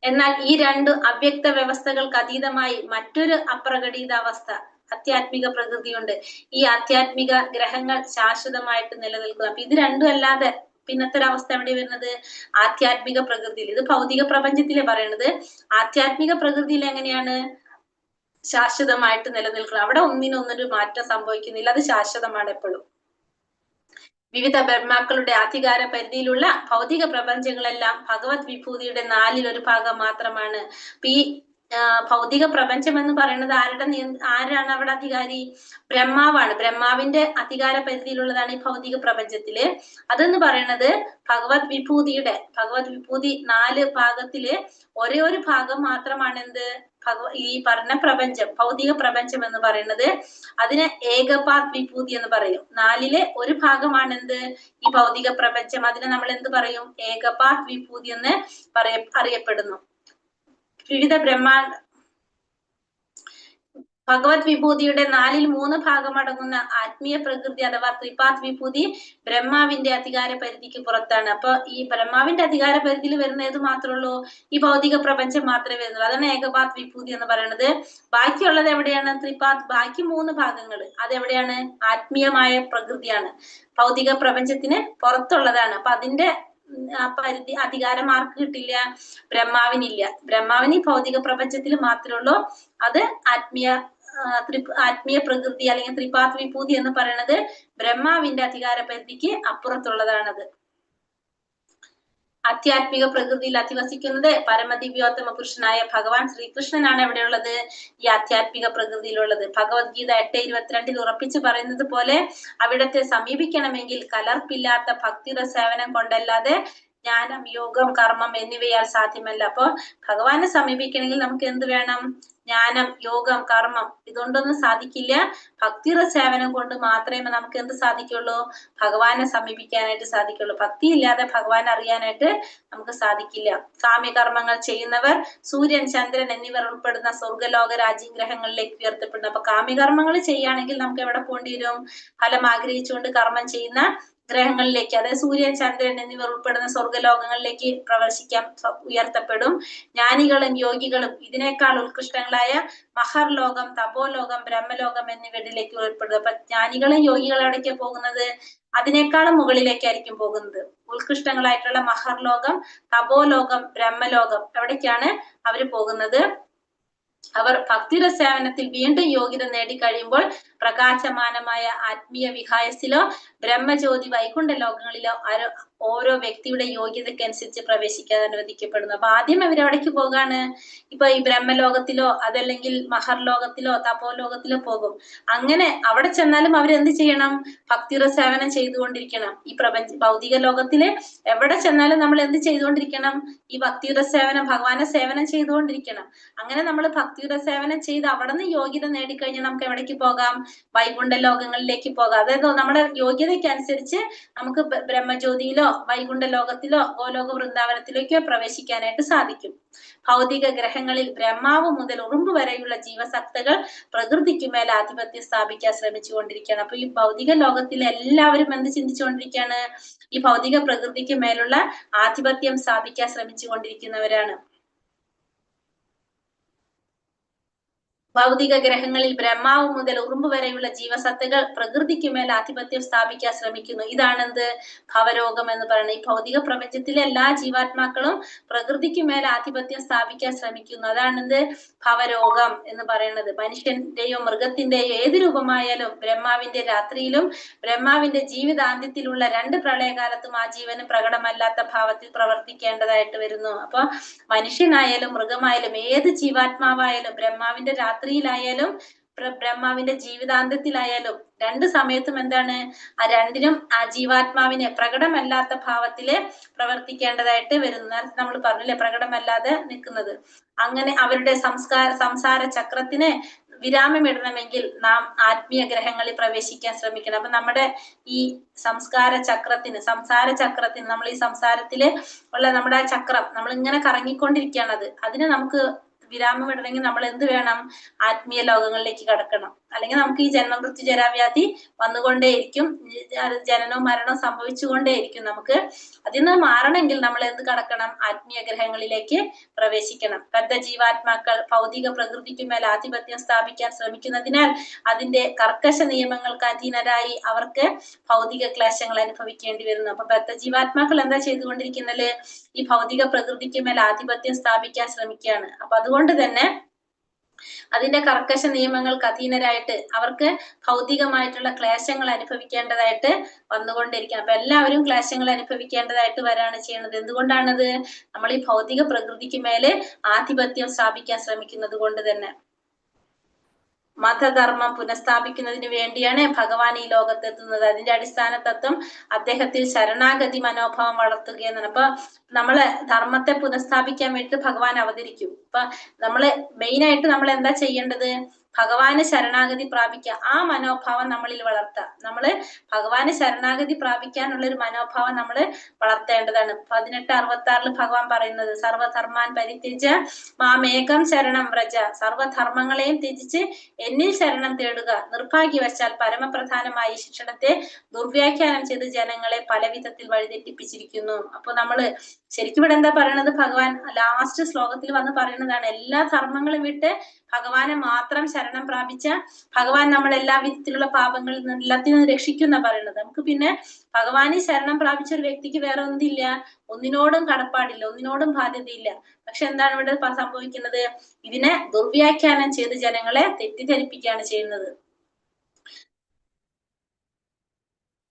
എന്നാൽ ഈ 2 അവ്യക്ത വ്യവസ്ഥകൾക്ക് അതീതമായി മറ്റൊരു അപ്രകടിത അവസ്ഥ, ആധ്യാത്മിക പ്രകൃതിയുണ്ട്. ഈ ആധ്യാത്മിക ഗ്രഹങ്ങൾ ശാശ്വതമായിട്ട് നിലനിൽക്കുക. അപ്പൊ ഇത് രണ്ടും അല്ലാതെ പിന്നത്തെ ഒരു അവസ്ഥ എവിടെ വരുന്നത്, ആധ്യാത്മിക പ്രകൃതിയിൽ. ഇത് ഭൗതിക പ്രപഞ്ചത്തിലെ പറയണത്. ആധ്യാത്മിക പ്രകൃതിയിൽ എങ്ങനെയാണ്, ശാശ്വതമായിട്ട് നിലനിൽക്കുന്നത്. അവിടെ ഒന്നിനൊന്നൊരു മാറ്റം സംഭവിക്കുന്നില്ല, അത് ശാശ്വതമാണ് എപ്പോഴും. വിവിധ ബ്രഹ്മാക്കളുടെ അധികാര പരിധിയിലുള്ള ഭൗതിക പ്രപഞ്ചങ്ങളെല്ലാം ഭഗവത് വിഭൂതിയുടെ 4/1 ഭാഗം മാത്രമാണ്. അപ്പൊ ഈ ഭൗതിക പ്രപഞ്ചം എന്ന് പറയുന്നത് ആരാണ് അവിടെ അധികാരി, ബ്രഹ്മാവാണ്. ബ്രഹ്മാവിന്റെ അധികാര പരിധിയിലുള്ളതാണ് ഈ ഭൗതിക പ്രപഞ്ചത്തില്. അതെന്ന് പറയുന്നത് ഭഗവത് വിഭൂതി 4 ഭാഗത്തില് ഒരേ ഒരു ഭാഗം മാത്രമാണ് എന്ത്, ഈ പറഞ്ഞ പ്രപഞ്ചം, ഭൗതിക പ്രപഞ്ചം എന്ന് പറയുന്നത്. അതിനെ ഏകപാത് വിഭൂതി എന്ന് പറയും. 4-ലെ ഒരു ഭാഗമാണ് എന്ത്, ഈ ഭൗതിക പ്രപഞ്ചം. അതിനെ നമ്മൾ എന്ത് പറയും, ഏകപാത് വിഭൂതി എന്ന് അറിയപ്പെടുന്നു. വിവിധ ഭഗവത് വിഭൂതിയുടെ 4/3 ഭാഗം അടങ്ങുന്ന ആത്മീയ പ്രകൃതി അഥവാ ത്രിപാത് വിഭൂതി ബ്രഹ്മാവിന്റെ അധികാര പരിധിക്ക് പുറത്താണ്. അപ്പൊ ഈ ബ്രഹ്മാവിന്റെ അധികാര പരിധിയിൽ വരുന്ന ഏത് മാത്രമേ ഉള്ളൂ, ഈ ഭൗതിക പ്രപഞ്ചം മാത്രമേ വരുന്നുള്ളൂ. അതാണ് ഏകപാത് വിഭൂതി എന്ന് പറയുന്നത്. ബാക്കിയുള്ളത് എവിടെയാണ്, ത്രിപാത്, ബാക്കി 3 ഭാഗങ്ങൾ അതെവിടെയാണ്, ആത്മീയമായ പ്രകൃതിയാണ്, ഭൗതിക പ്രപഞ്ചത്തിന് പുറത്തുള്ളതാണ്. അപ്പൊ അതിന്റെ പരിധി അധികാരം ആർക്ക് കിട്ടില്ല, ബ്രഹ്മാവിനില്ല. ബ്രഹ്മാവിന് ഈ ഭൗതിക പ്രപഞ്ചത്തിൽ മാത്രമേ ഉള്ളൂ. അത് ആത്മീയ പ്രകൃതി അല്ലെങ്കിൽ ത്രിപാത് വിഭൂതി എന്ന് പറയുന്നത് ബ്രഹ്മാവിന്റെ അധികാര പരിധിക്ക് അപ്പുറത്തുള്ളതാണത്. ആധ്യാത്മിക പ്രകൃതിയിൽ അധിവസിക്കുന്നത് പരമദിവ്യോത്തമ പുരുഷനായ ഭഗവാൻ ശ്രീകൃഷ്ണനാണ് എവിടെയുള്ളത്, ഈ ആധ്യാത്മിക പ്രകൃതിയിലുള്ളത്. ഭഗവത്ഗീത 8:22 ഉറപ്പിച്ചു പറയുന്നത് പോലെ അവിടത്തെ സമീപിക്കണമെങ്കിൽ കലർപ്പില്ലാത്ത ഭക്തിയുടെ സേവനം കൊണ്ടല്ലാതെ ജ്ഞാനം, യോഗം, കർമ്മം എന്നിവയാൽ സാധ്യമല്ല. അപ്പൊ ഭഗവാനെ സമീപിക്കണമെങ്കിൽ നമുക്ക് എന്ത് വേണം, ജ്ഞാനം, യോഗം, കർമ്മം, ഇതുകൊണ്ടൊന്നും സാധിക്കില്ല. ഭക്തിയുടെ സേവനം കൊണ്ട് മാത്രമേ നമുക്ക് എന്ത് സാധിക്കുള്ളൂ, ഭഗവാനെ സമീപിക്കാനായിട്ട് സാധിക്കുള്ളൂ. ഭക്തി ഇല്ലാതെ ഭഗവാനെ അറിയാനായിട്ട് നമുക്ക് സാധിക്കില്ല. കാമ്യകർമ്മങ്ങൾ ചെയ്യുന്നവർ സൂര്യൻ, ചന്ദ്രൻ എന്നിവർ ഉൾപ്പെടുന്ന സ്വർഗലോക രാജ്യഗ്രഹങ്ങളിലേക്ക് ഉയർത്തപ്പെടുന്നു. അപ്പൊ കാമ്യകർമ്മങ്ങൾ ചെയ്യുകയാണെങ്കിൽ നമുക്ക് എവിടെ പോകേണ്ടി വരും, ഫലം ആഗ്രഹിച്ചുകൊണ്ട് കർമ്മം ചെയ്യുന്ന ഗ്രഹങ്ങളിലേക്ക്, അതായത് സൂര്യൻ, ചന്ദ്രൻ എന്നിവർ ഉൾപ്പെടുന്ന സ്വർഗലോകങ്ങളിലേക്ക് പ്രവേശിക്കാൻ ഉയർത്തപ്പെടും. ജ്ഞാനികളും യോഗികളും ഇതിനേക്കാൾ ഉത്കൃഷ്ടങ്ങളായ മഹർലോകം, തപോലോകം, ബ്രഹ്മലോകം എന്നിവയിലേക്ക് ഉൾപ്പെടും. അപ്പൊ ജ്ഞാനികളും യോഗികളും എവിടേക്കാ പോകുന്നത്, അതിനേക്കാളും മുകളിലേക്കായിരിക്കും പോകുന്നത്. ഉത്കൃഷ്ടങ്ങളായിട്ടുള്ള മഹർലോകം, തപോലോകം, ബ്രഹ്മലോകം എവിടേക്കാണ് അവര് പോകുന്നത്. അവർ ഭക്തിയുടെ സേവനത്തിൽ വീണ്ടും യോഗ്യത നേടിക്കഴിയുമ്പോൾ പ്രകാശമാനമായ ആത്മീയ വിഹായസിലോ ബ്രഹ്മജ്യോതി വൈകുണ്ഠ ലോകങ്ങളിലോ ഓരോ വ്യക്തിയുടെ യോഗ്യതയ്ക്കനുസരിച്ച് പ്രവേശിക്കാൻ അനുവദിക്കപ്പെടുന്നു. അപ്പൊ ആദ്യം അവരെവിടേക്ക് പോകാണ്, ഇപ്പൊ ഈ ബ്രഹ്മലോകത്തിലോ അതല്ലെങ്കിൽ മഹർലോകത്തിലോ തപോലോകത്തിലോ പോകും. അങ്ങനെ അവിടെ ചെന്നാലും അവരെന്ത് ചെയ്യണം, ഭക്തിയുടെ സേവനം ചെയ്തുകൊണ്ടിരിക്കണം. ഈ ഭൗതിക ലോകത്തില് എവിടെ ചെന്നാലും നമ്മൾ എന്ത് ചെയ്തുകൊണ്ടിരിക്കണം, ഈ ഭക്തിയുടെ സേവനം, ഭഗവാനെ സേവനം ചെയ്തുകൊണ്ടിരിക്കണം. അങ്ങനെ നമ്മൾ ഭക്തിയുടെ സേവനം ചെയ്ത് അവിടെ നിന്ന് യോഗ്യത നേടിക്കഴിഞ്ഞാൽ നമുക്ക് എവിടേക്ക് പോകാം, വൈകുണ്ഠ ലോകങ്ങളിലേക്ക് പോകാം. അതായത് നമ്മുടെ യോഗ്യതയ്ക്കനുസരിച്ച് നമുക്ക് ബ്രഹ്മജ്യോതിയിലോ വൈകുണ്ഠ ലോകത്തിലോ ഗോലോക വൃന്ദാവനത്തിലേക്കോ പ്രവേശിക്കാനായിട്ട് സാധിക്കും. ഭൗതിക ഗ്രഹങ്ങളിൽ ബ്രഹ്മാവ് മുതൽ ഉറുമ്പ് വരെയുള്ള ജീവസത്തകൾ പ്രകൃതിക്ക് മേൽ ആധിപത്യം സ്ഥാപിക്കാൻ ശ്രമിച്ചുകൊണ്ടിരിക്കുകയാണ്. അപ്പൊ ഈ ഭൗതിക ലോകത്തിലെ എല്ലാവരും എന്ത് ചിന്തിച്ചുകൊണ്ടിരിക്കുകയാണ്? ഈ ഭൗതിക പ്രകൃതിക്ക് മേലുള്ള ആധിപത്യം സ്ഥാപിക്കാൻ ശ്രമിച്ചുകൊണ്ടിരിക്കുന്നവരാണ്. ഭൗതിക ഗ്രഹങ്ങളിൽ ബ്രഹ്മാവ് മുതൽ ഉറുമ്പ് വരെയുള്ള ജീവസത്തകൾ പ്രകൃതിക്ക് മേൽ ആധിപത്യം സ്ഥാപിക്കാൻ ശ്രമിക്കുന്നു. ഇതാണെന്ത്? ഭവരോഗം എന്ന് പറയുന്നത്. ഈ ഭൗതിക പ്രപഞ്ചത്തിലെ എല്ലാ ജീവാത്മാക്കളും പ്രകൃതിക്ക് മേൽ ആധിപത്യം സ്ഥാപിക്കാൻ ശ്രമിക്കുന്നു. അതാണെന്ത്? ഭവരോഗം എന്ന് പറയുന്നത്. മനുഷ്യന്റെയോ മൃഗത്തിന്റെയോ ഏത് രൂപമായാലും ബ്രഹ്മാവിന്റെ രാത്രിയിലും ബ്രഹ്മാവിന്റെ ജീവിതാന്ത്യത്തിലുള്ള 2 പ്രളയകാലത്തും ആ ജീവന് പ്രകടമല്ലാത്ത ഭാവത്തിൽ പ്രവർത്തിക്കേണ്ടതായിട്ട് വരുന്നു. അപ്പൊ മനുഷ്യനായാലും മൃഗമായാലും ഏത് ജീവാത്മാവായാലും ബ്രഹ്മാവിന്റെ രാത്രിയിലായാലും ബ്രഹ്മാവിന്റെ ജീവിതാന്ത്യത്തിലായാലും 2 സമയത്തും എന്താണ്? ആ രണ്ടിനും ആ ജീവാത്മാവിനെ പ്രകടമല്ലാത്ത ഭാവത്തില് പ്രവർത്തിക്കേണ്ടതായിട്ട് വരുന്നു. നമ്മൾ പറഞ്ഞില്ലേ, പ്രകടമല്ലാതെ നിൽക്കുന്നത്. അങ്ങനെ അവരുടെ സംസാര ചക്രത്തിന് വിരാമമിടണമെങ്കിൽ നാം ആത്മീയ ഗ്രഹങ്ങളിൽ പ്രവേശിക്കാൻ ശ്രമിക്കണം. അപ്പൊ നമ്മുടെ ഈ സംസാര ചക്രത്തിന് നമ്മൾ ഈ സംസാരത്തില് ഉള്ള നമ്മുടെ ആ ചക്രം നമ്മൾ ഇങ്ങനെ കറങ്ങിക്കൊണ്ടിരിക്കുകയാണത്. അതിന് നമുക്ക് വിരാമം ഇടണമെങ്കിൽ നമ്മൾ എന്ത് വേണം? ആത്മീയ ലോകങ്ങളിലേക്ക് കടക്കണം. അല്ലെങ്കിൽ നമുക്ക് ഈ ജന്മമൃത്യു ജരാവ്യാധി വന്നുകൊണ്ടേയിരിക്കും, ജനനവും മരണവും സംഭവിച്ചുകൊണ്ടേയിരിക്കും. നമുക്ക് അതിൽ നിന്ന് മാറണമെങ്കിൽ നമ്മൾ എന്ത് കടക്കണം? ആത്മീയ ഗ്രഹങ്ങളിലേക്ക് പ്രവേശിക്കണം. ബദ്ധ ജീവാത്മാക്കൾ ഭൗതിക പ്രകൃതിക്ക് മേൽ ആധിപത്യം സ്ഥാപിക്കാൻ ശ്രമിക്കുന്നതിനാൽ അതിന്റെ കർക്കശ നിയമങ്ങൾക്ക് അധീനരായി അവർക്ക് ഭൗതിക ക്ലേശങ്ങൾ അനുഭവിക്കേണ്ടി വരുന്നു. അപ്പൊ ബദ്ധ ജീവാത്മാക്കൾ എന്താ ചെയ്തുകൊണ്ടിരിക്കുന്നത്? ഈ ഭൗതിക പ്രകൃതിക്ക് മേൽ ആധിപത്യം സ്ഥാപിക്കാൻ ശ്രമിക്കുകയാണ്. അപ്പൊ അതുകൊണ്ട് തന്നെ അതിന്റെ കർക്കശ നിയമങ്ങൾക്ക് അധീനരായിട്ട് അവർക്ക് ഭൗതികമായിട്ടുള്ള ക്ലേശങ്ങൾ അനുഭവിക്കേണ്ടതായിട്ട് വന്നുകൊണ്ടിരിക്കുകയാണ്. അപ്പൊ എല്ലാവരും ക്ലേശങ്ങൾ അനുഭവിക്കേണ്ടതായിട്ട് വരാണ് ചെയ്യുന്നത്. എന്തുകൊണ്ടാണത്? നമ്മൾ ഈ ഭൗതിക പ്രകൃതിക്ക് മേലെ ആധിപത്യം സ്ഥാപിക്കാൻ ശ്രമിക്കുന്നത് കൊണ്ട് തന്നെ. മതധർമ്മം പുനഃസ്ഥാപിക്കുന്നതിന് വേണ്ടിയാണ് ഭഗവാൻ ഈ ലോകത്തെത്തുന്നത്. അതിന്റെ അടിസ്ഥാന തത്വം അദ്ദേഹത്തിൽ ശരണാഗതി മനോഭാവം വളർത്തുക എന്നാണ്. അപ്പൊ നമ്മള് ധർമ്മത്തെ പുനഃസ്ഥാപിക്കാൻ വേണ്ടി ഭഗവാൻ അവതരിക്കും. അപ്പൊ നമ്മള് മെയിനായിട്ട് നമ്മൾ എന്താ ചെയ്യേണ്ടത്? ഭഗവാന് ശരണാഗതി പ്രാപിക്കുക. ആ മനോഭാവം നമ്മളിൽ വളർത്തുക. നമ്മള് ഭഗവാന് ശരണാഗതി പ്രാപിക്കാനുള്ള ഒരു മനോഭാവം നമ്മൾ വളർത്തേണ്ടതാണ്. 18:66 ഭഗവാൻ പറയുന്നത്, സർവധർമാൻ പരിത്യജ്യ മാമേകം ശരണം വ്രജ. സർവധർമ്മങ്ങളെയും ത്യജിച്ച് എന്നിൽ ശരണം തേടുക. നിർഭാഗ്യവശാൽ പരമപ്രധാനമായ ശിക്ഷണത്തെ ദുർവ്യാഖ്യാനം ചെയ്ത് ജനങ്ങളെ പല വിധത്തിൽ വഴിതെറ്റിപ്പിച്ചിരിക്കുന്നു. അപ്പൊ നമ്മള് ശരിക്കും ഇവിടെ എന്താ പറയണത്? ഭഗവാൻ ലാസ്റ്റ് ശ്ലോകത്തിൽ വന്ന് പറയുന്നതാണ്, എല്ലാ ധർമ്മങ്ങളും വിട്ട് ഭഗവാനെ മാത്രം ശരണം പ്രാപിച്ച ഭഗവാൻ നമ്മൾ എല്ലാ വിധത്തിലുള്ള പാപങ്ങളിൽ നിന്ന് എല്ലാത്തിനും രക്ഷിക്കുന്ന പറയുന്നത്. നമുക്ക് പിന്നെ ഭഗവാനെ ശരണം പ്രാപിച്ച ഒരു വ്യക്തിക്ക് വേറെ ഒന്നില്ല, ഒന്നിനോടും കടപ്പാടില്ല, ഒന്നിനോടും ബാധ്യതയില്ല. പക്ഷെ എന്താണ് ഇവിടെ സംഭവിക്കുന്നത്? ഇതിനെ ദുർവ്യാഖ്യാനം ചെയ്ത് ജനങ്ങളെ തെറ്റിദ്ധരിപ്പിക്കുകയാണ് ചെയ്യുന്നത്.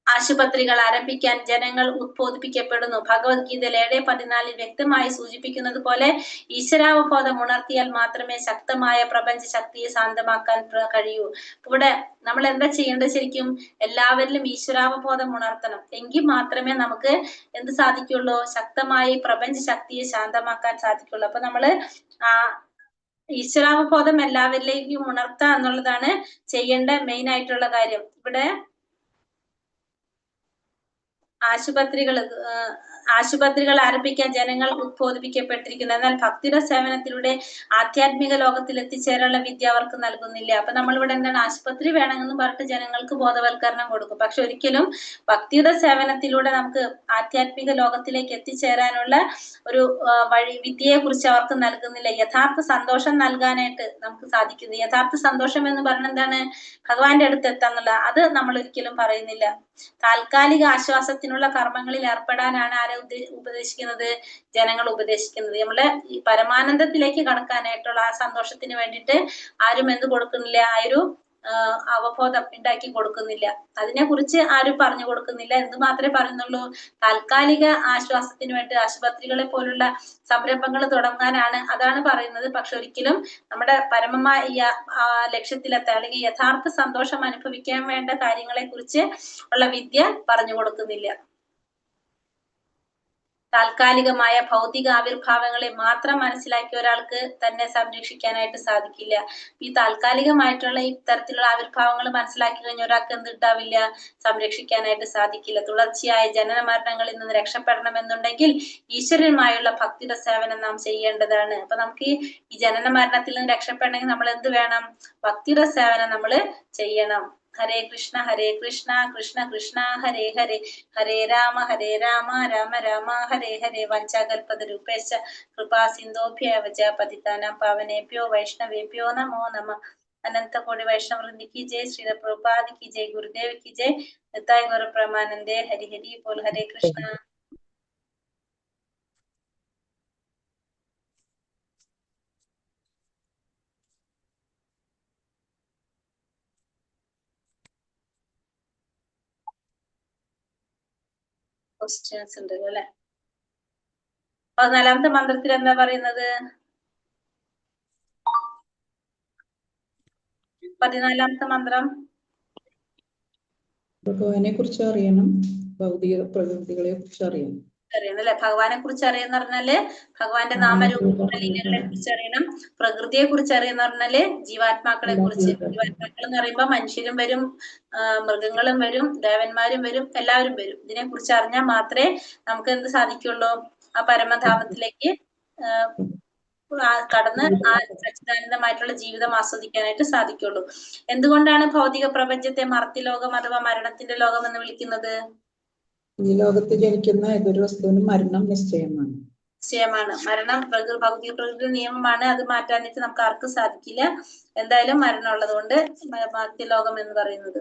ആശുപത്രികൾ ആരംഭിക്കാൻ ജനങ്ങൾ ഉദ്ബോധിപ്പിക്കപ്പെടുന്നു. ഭഗവത്ഗീതയിൽ 7:14 വ്യക്തമായി സൂചിപ്പിക്കുന്നത് പോലെ ഈശ്വരാവബോധം ഉണർത്തിയാൽ മാത്രമേ ശക്തമായ പ്രപഞ്ച ശക്തിയെ ശാന്തമാക്കാൻ കഴിയൂ. ഇവിടെ നമ്മൾ എന്താ ചെയ്യേണ്ടത്? ശരിക്കും എല്ലാവരിലും ഈശ്വരാവബോധം ഉണർത്തണം. എങ്കിൽ മാത്രമേ നമുക്ക് എന്ത് സാധിക്കുള്ളൂ? ശക്തമായി പ്രപഞ്ച ശക്തിയെ ശാന്തമാക്കാൻ സാധിക്കുള്ളൂ. അപ്പൊ നമ്മള് ഈശ്വരാവബോധം എല്ലാവരിലേക്കും ഉണർത്തുക എന്നുള്ളതാണ് ചെയ്യേണ്ട മെയിൻ ആയിട്ടുള്ള കാര്യം. ഇവിടെ ആശുപത്രികൾ ആരംഭിക്കാൻ ജനങ്ങൾ ഉദ്ബോധിപ്പിക്കപ്പെട്ടിരിക്കുന്നു. എന്നാൽ ഭക്തിയുടെ സേവനത്തിലൂടെ ആധ്യാത്മിക ലോകത്തിൽ എത്തിച്ചേരാനുള്ള വിദ്യ അവർക്ക് നൽകുന്നില്ല. അപ്പൊ നമ്മളിവിടെ എന്താണ്? ആശുപത്രി വേണമെന്ന് പറഞ്ഞിട്ട് ജനങ്ങൾക്ക് ബോധവൽക്കരണം കൊടുക്കും. പക്ഷെ ഒരിക്കലും ഭക്തിയുടെ സേവനത്തിലൂടെ നമുക്ക് ആധ്യാത്മിക ലോകത്തിലേക്ക് എത്തിച്ചേരാനുള്ള ഒരു വിദ്യയെ കുറിച്ച് അവർക്ക് നൽകുന്നില്ല. യഥാർത്ഥ സന്തോഷം നൽകാനായിട്ട് നമുക്ക് സാധിക്കുന്നു. യഥാർത്ഥ സന്തോഷം എന്ന് പറഞ്ഞ എന്താണ്? ഭഗവാന്റെ അടുത്ത് എത്താന്നുള്ള. അത് നമ്മൾ ഒരിക്കലും പറയുന്നില്ല. താൽക്കാലിക ആശ്വാസത്തിനുള്ള കർമ്മങ്ങളിൽ ഏർപ്പെടാനാണ് ആരെ ഉപദേശിക്കുന്നത്? ജനങ്ങൾ ഉപദേശിക്കുന്നത്. നമ്മള് ഈ പരമാനന്ദത്തിലേക്ക് കടക്കാനായിട്ടുള്ള ആ സന്തോഷത്തിന് വേണ്ടിയിട്ട് ആരും എന്ത് കൊടുക്കുന്നില്ല? ആ ഒരു അവബോധം ഉണ്ടാക്കി കൊടുക്കുന്നില്ല. അതിനെ കുറിച്ച് ആരും പറഞ്ഞു കൊടുക്കുന്നില്ല. എന്ത് മാത്രമേ പറയുന്നുള്ളൂ? താൽക്കാലിക ആശ്വാസത്തിന് വേണ്ടി ആശുപത്രികളെ പോലുള്ള സംരംഭങ്ങൾ തുടങ്ങാനാണ്, അതാണ് പറയുന്നത്. പക്ഷെ ഒരിക്കലും നമ്മുടെ പരമമായ ലക്ഷ്യത്തിലെത്താൻ അല്ലെങ്കിൽ യഥാർത്ഥ സന്തോഷം അനുഭവിക്കാൻ വേണ്ട കാര്യങ്ങളെ കുറിച്ച് ഉള്ള വിദ്യ പറഞ്ഞു കൊടുക്കുന്നില്ല. താൽക്കാലികമായ ഭൗതിക ആവിർഭാവങ്ങളെ മാത്രം മനസ്സിലാക്കിയ ഒരാൾക്ക് തന്നെ സംരക്ഷിക്കാനായിട്ട് സാധിക്കില്ല. ഈ താൽക്കാലികമായിട്ടുള്ള ഈ തരത്തിലുള്ള ആവിർഭാവങ്ങൾ മനസ്സിലാക്കി കഴിഞ്ഞ ഒരാൾക്ക് എന്തുണ്ടാവില്ല, സംരക്ഷിക്കാനായിട്ട് സാധിക്കില്ല. തുടർച്ചയായ ജനന മരണങ്ങളിൽ നിന്ന് രക്ഷപ്പെടണമെന്നുണ്ടെങ്കിൽ ഈശ്വരനുമായുള്ള ഭക്തിയുടെ സേവനം നാം ചെയ്യേണ്ടതാണ്. അപ്പൊ നമുക്ക് ഈ ജനന മരണത്തിൽ നിന്ന് രക്ഷപ്പെടണമെങ്കിൽ നമ്മൾ എന്ത് വേണം, ഭക്തിയുടെ സേവനം നമ്മൾ ചെയ്യണം. ഹരേ കൃഷ്ണ കൃഷ്ണ കൃഷ്ണ ഹരേ ഹരേ, ഹരേ രാമ രാമ രാമ ഹരേ ഹരേ. വഞ്ചാകൽപതരൂപേശ്ച കൃപാ സിന്ധോഭ്യവ ച പതിതാനാം പാവനേഭ്യോ വൈഷ്ണവേഭ്യോ നമോ നമഃ. अनंत कोटि वैष्णव वृंद की जय, श्री प्रभुपाद की जय, गुरुदेव की जय, निताय गौर प्रेमानंदे। हरि हरि बोल। हरे कृष्णा। ക്വസ്റ്റ്യൻസ് ഉണ്ടല്ലോ അല്ലെ. 14ാമത്തെ മന്ത്രത്തിൽ എന്താ പറയുന്നത്? 14ാമത്തെ മന്ത്രം ഭഗവാനെ കുറിച്ച് അറിയണം, ഭൗതിക പ്രകൃതികളെ കുറിച്ച് അറിയണം. അറിയണം അല്ലെ. ഭഗവാനെ കുറിച്ച് അറിയുന്ന പറഞ്ഞാല് ഭഗവാന്റെ നാമരൂപലീലകളെ കുറിച്ച് അറിയണം. പ്രകൃതിയെ കുറിച്ച് അറിയുന്ന പറഞ്ഞാല് ജീവാത്മാക്കളെ കുറിച്ച്. ജീവാത്മാക്കൾ എന്ന് പറയുമ്പോ മനുഷ്യരും വരും, മൃഗങ്ങളും വരും, ദേവന്മാരും വരും, എല്ലാവരും വരും. ഇതിനെ കുറിച്ച് അറിഞ്ഞാൽ മാത്രമേ നമുക്ക് എന്ത് സാധിക്കുള്ളൂ, ആ പരമധാമത്തിലേക്ക് കടന്ന് ആ സച്ചിദാനന്ദമായിട്ടുള്ള ജീവിതം ആസ്വദിക്കാനായിട്ട് സാധിക്കുള്ളൂ. എന്തുകൊണ്ടാണ് ഭൗതിക പ്രപഞ്ചത്തെ മർത്യലോകം അഥവാ മരണത്തിന്റെ ലോകം എന്ന് വിളിക്കുന്നത്? ഈ ലോകത്ത് ജനിക്കുന്ന ഏതൊരു വസ്തുവിനും മരണം നിശ്ചയമാണ്. നിശ്ചയമാണ്. മരണം ഭൗതിക പ്രകൃതി നിയമമാണ്, അത് മാറ്റാനായിട്ട് നമുക്ക് ആർക്കും സാധിക്കില്ല. എന്തായാലും മരണം ഉള്ളത് കൊണ്ട് മർത്യലോകം എന്ന് പറയുന്നത്.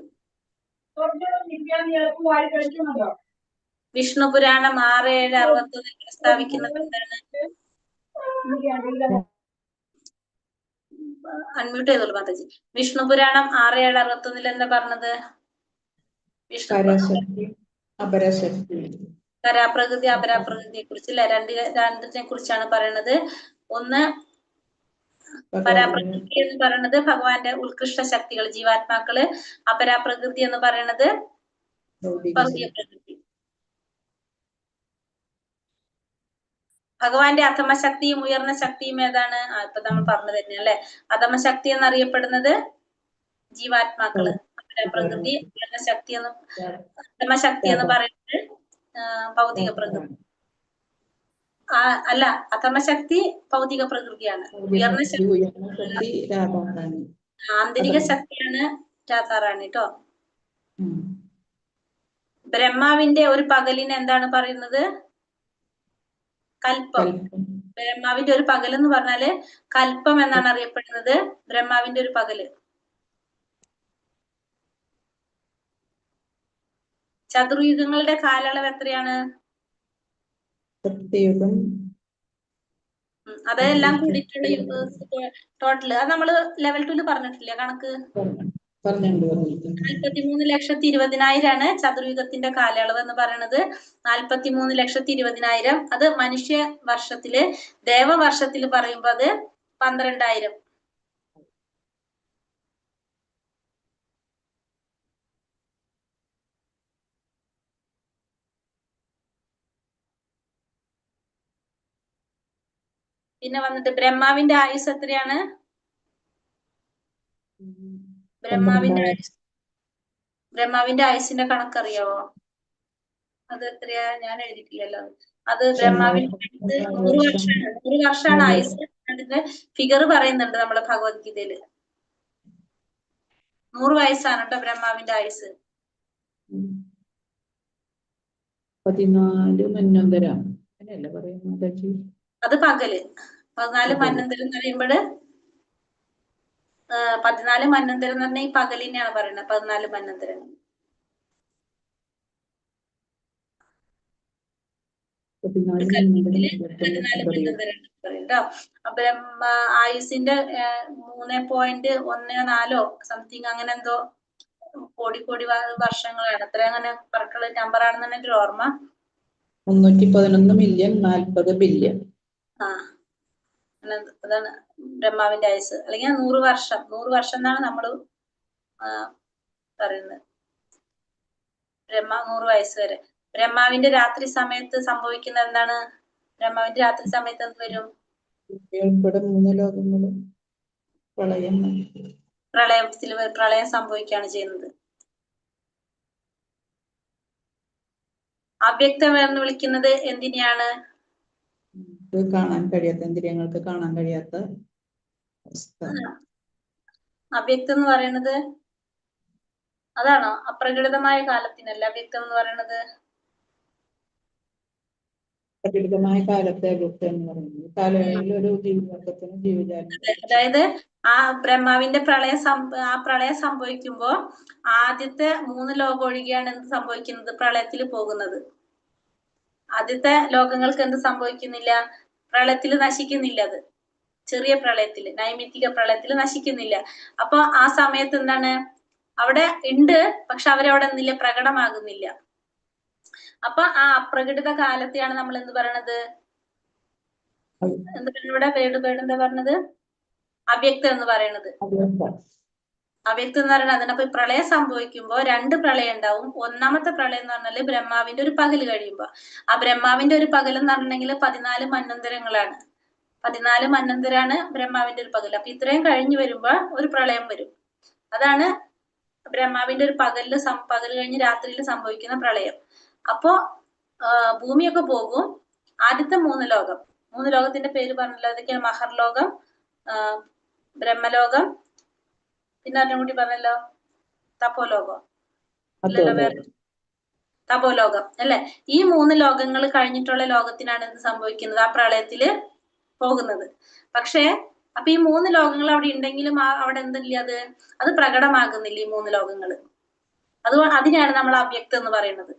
വിഷ്ണു പുരാണം 6-7-61 പ്രസ്താവിക്കുന്നത് എന്താണ്? അൺമ്യൂട്ട് ചെയ്തോളൂ മാതാജി. വിഷ്ണു പുരാണം 6-7-61 എന്താ പറഞ്ഞത്? കരാപ്രകൃതി അപരാപ്രകൃതിയെ കുറിച്ച് രണ്ടിനെ കുറിച്ചാണ് പറയുന്നത്. ഒന്ന് പരാപ്രകൃതി എന്ന് പറയുന്നത് ഭഗവാന്റെ ഉത്കൃഷ്ട ശക്തികൾ, ജീവാത്മാക്കള്. അപരാപ്രകൃതി എന്ന് പറയുന്നത് ഭൗതിക പ്രകൃതി. ഭഗവാന്റെ അധമശക്തിയും ഉയർന്ന ശക്തിയും ഏതാണ്? ഇപ്പൊ നമ്മൾ പറഞ്ഞു തന്നെ അല്ലെ. അധമശക്തി എന്നറിയപ്പെടുന്നത് ജീവാത്മാക്കള്, അപരാപ്രകൃതി. ഉയർന്ന ശക്തി എന്ന് അധമശക്തി എന്ന് പറയുന്നത് ഭൗതിക പ്രകൃതി. അല്ല, അധമശക്തി ഭൗതിക പ്രകൃതിയാണ്. ഉയർന്ന ശക്തി ആന്തരിക ശക്തിയാണ് രാധാറാണി കേട്ടോ. ബ്രഹ്മാവിന്റെ ഒരു പകലിന് എന്താണ് പറയുന്നത്? കൽപ്പം. ബ്രഹ്മാവിന്റെ ഒരു പകൽ എന്ന് പറഞ്ഞാല് കൽപ്പം എന്നാണ് അറിയപ്പെടുന്നത്. ബ്രഹ്മാവിന്റെ ഒരു പകല്. ചതുർയുഗങ്ങളുടെ കാലയളവ് എത്രയാണ്? അതെല്ലാം കൂടിയിട്ടുള്ള ടോട്ടല് അത് നമ്മള് ലെവൽ 2 പറഞ്ഞിട്ടില്ലേ കണക്ക്? 43,20,000 ചതുർയുഗത്തിന്റെ കാലയളവ് എന്ന് പറയുന്നത്. 43,20,000 അത് മനുഷ്യ വർഷത്തില്. ദേവവർഷത്തില് പറയുമ്പോ അത് 12,000. പിന്നെ വന്നിട്ട് ബ്രഹ്മാവിന്റെ ആയുസ് എത്രയാണ്? ബ്രഹ്മാവിന്റെ ആയുസിന്റെ കണക്കറിയാവോ? അത് എത്രയാ? ഞാൻ എഴുതിയിട്ടില്ലല്ലോ. അത് ബ്രഹ്മാവിന്റെ 100 വർഷമാണ്. 100 വർഷമാണ് ആയുസ്. അതിന്റെ ഫിഗർ പറയുന്നുണ്ട് നമ്മളെ ഭഗവത്ഗീതയില്. 100 വയസ്സാണ് കേട്ടോ ബ്രഹ്മാവിന്റെ ആയുസ്. 14 മന്വന്തരം അങ്ങനെയല്ലേ പറയുന്നത്? അത് പകല്. 14 മന്വന്തരം എന്ന് പറയുമ്പോഴ് 14 മന്വന്തരം എന്ന് പറഞ്ഞാൽ ഈ പകലിനെയാണ് പറയുന്നത്. 14 മന്വന്തരം. ആയുസിന്റെ 3.14 സംതിങ് അങ്ങനെ എന്തോ കോടി വർഷങ്ങളാണ്. അത്ര അങ്ങനെ കറക്റ്റുള്ള നമ്പർ ആണെന്നാണ് എന്റെ ഓർമ്മ. 311,040,000,000,000. അതാണ് ബ്രഹ്മാവിന്റെ ആയുസ്. അല്ലെങ്കിൽ 100 വർഷം. 100 വർഷം എന്നാണ് നമ്മള് പറയുന്നത്. ബ്രഹ്മ 100 വയസ്സ് വരെ. ബ്രഹ്മാവിന്റെ രാത്രി സമയത്ത് സംഭവിക്കുന്നത് എന്താണ്? ബ്രഹ്മാവിന്റെ രാത്രി സമയത്ത് എന്ത് വരും? ഉൾപ്പെടെ 3 ലോകങ്ങളും പ്രളയം പ്രളയം സംഭവിക്കുകയാണ് ചെയ്യുന്നത്. അവ്യക്തം എന്ന് വിളിക്കുന്നത് എന്തിനെയാണ്? കാണാൻ കഴിയാത്ത, ഇന്ദ്രിയങ്ങൾക്ക് കാണാൻ കഴിയാത്ത അവസ്ഥ. അവ്യക്തം എന്ന് പറയുന്നത് അതാണോ? അപ്രകടിതമായ കാലത്തിനല്ല അവ്യക്തം എന്ന് പറയുന്നത്. പ്രകടിതമായ കാലത്തെ അവ്യക്തം എന്ന് പറയുന്നത് കാലയളവിൽ ഒരു ജീവിവർഗത്തിന് ജീവജാലത്തിന്. അതായത് ആ ബ്രഹ്മാവിന്റെ പ്രളയം സംഭവിക്കുമ്പോ ആദ്യത്തെ 3 ലോകം ഒഴികെയാണ് എന്ത് സംഭവിക്കുന്നത്? പ്രളയത്തിൽ പോകുന്നത്. ആദ്യത്തെ ലോകങ്ങൾക്ക് എന്ത് സംഭവിക്കുന്നില്ല? പ്രളയത്തിൽ നശിക്കുന്നില്ല. അത് ചെറിയ പ്രളയത്തില്, നൈമിത്തിക പ്രളയത്തിൽ നശിക്കുന്നില്ല. അപ്പൊ ആ സമയത്ത് എന്താണ്? അവിടെ ഉണ്ട്, പക്ഷെ അവരവിടെ എന്തില്ല? പ്രകടമാകുന്നില്ല. അപ്പൊ ആ അപ്രകടിത കാലത്തെയാണ് നമ്മൾ എന്ത് പറയണത്? ഇവിടെ എന്താ പറഞ്ഞത്? അവ്യക്തം എന്ന് പറയുന്നത്. അവ്യക്തം എന്ന് പറയുന്നത് അതിനപ്പൊ പ്രളയം സംഭവിക്കുമ്പോ 2 പ്രളയം ഉണ്ടാവും. ഒന്നാമത്തെ പ്രളയം എന്ന് പറഞ്ഞാല് ബ്രഹ്മാവിന്റെ ഒരു പകല് കഴിയുമ്പോ. ആ ബ്രഹ്മാവിന്റെ ഒരു പകൽ എന്ന് പറഞ്ഞിട്ടുണ്ടെങ്കിൽ 14 മന്വന്തരങ്ങളാണ്. 14 മന്വന്തരാണ് ബ്രഹ്മാവിന്റെ ഒരു പകൽ. അപ്പൊ ഇത്രയും കഴിഞ്ഞു വരുമ്പോ ഒരു പ്രളയം വരും. അതാണ് ബ്രഹ്മാവിന്റെ ഒരു പകല് കഴിഞ്ഞ് രാത്രിയിൽ സംഭവിക്കുന്ന പ്രളയം. അപ്പോ ഭൂമിയൊക്കെ പോകും. ആദ്യത്തെ 3 ലോകത്തിന്റെ പേര് പറഞ്ഞല്ലോ. അതൊക്കെയാണ് മഹർലോകം, ബ്രഹ്മലോകം, പിന്നെ അതിനും കൂടി പറഞ്ഞല്ലോ തപോലോകം. തപോലോകം അല്ലെ? ഈ 3 ലോകങ്ങൾ കഴിഞ്ഞിട്ടുള്ള ലോകത്തിനാണ് എന്ത് സംഭവിക്കുന്നത്? ആ പ്രളയത്തില് പോകുന്നത്. പക്ഷേ അപ്പൊ ഈ 3 ലോകങ്ങൾ അവിടെ ഉണ്ടെങ്കിലും അവിടെ എന്തില്ല? അത് പ്രകടമാകുന്നില്ല ഈ 3 ലോകങ്ങൾ. അതിനെയാണ് നമ്മൾ അവ്യക്തം എന്ന് പറയുന്നത്.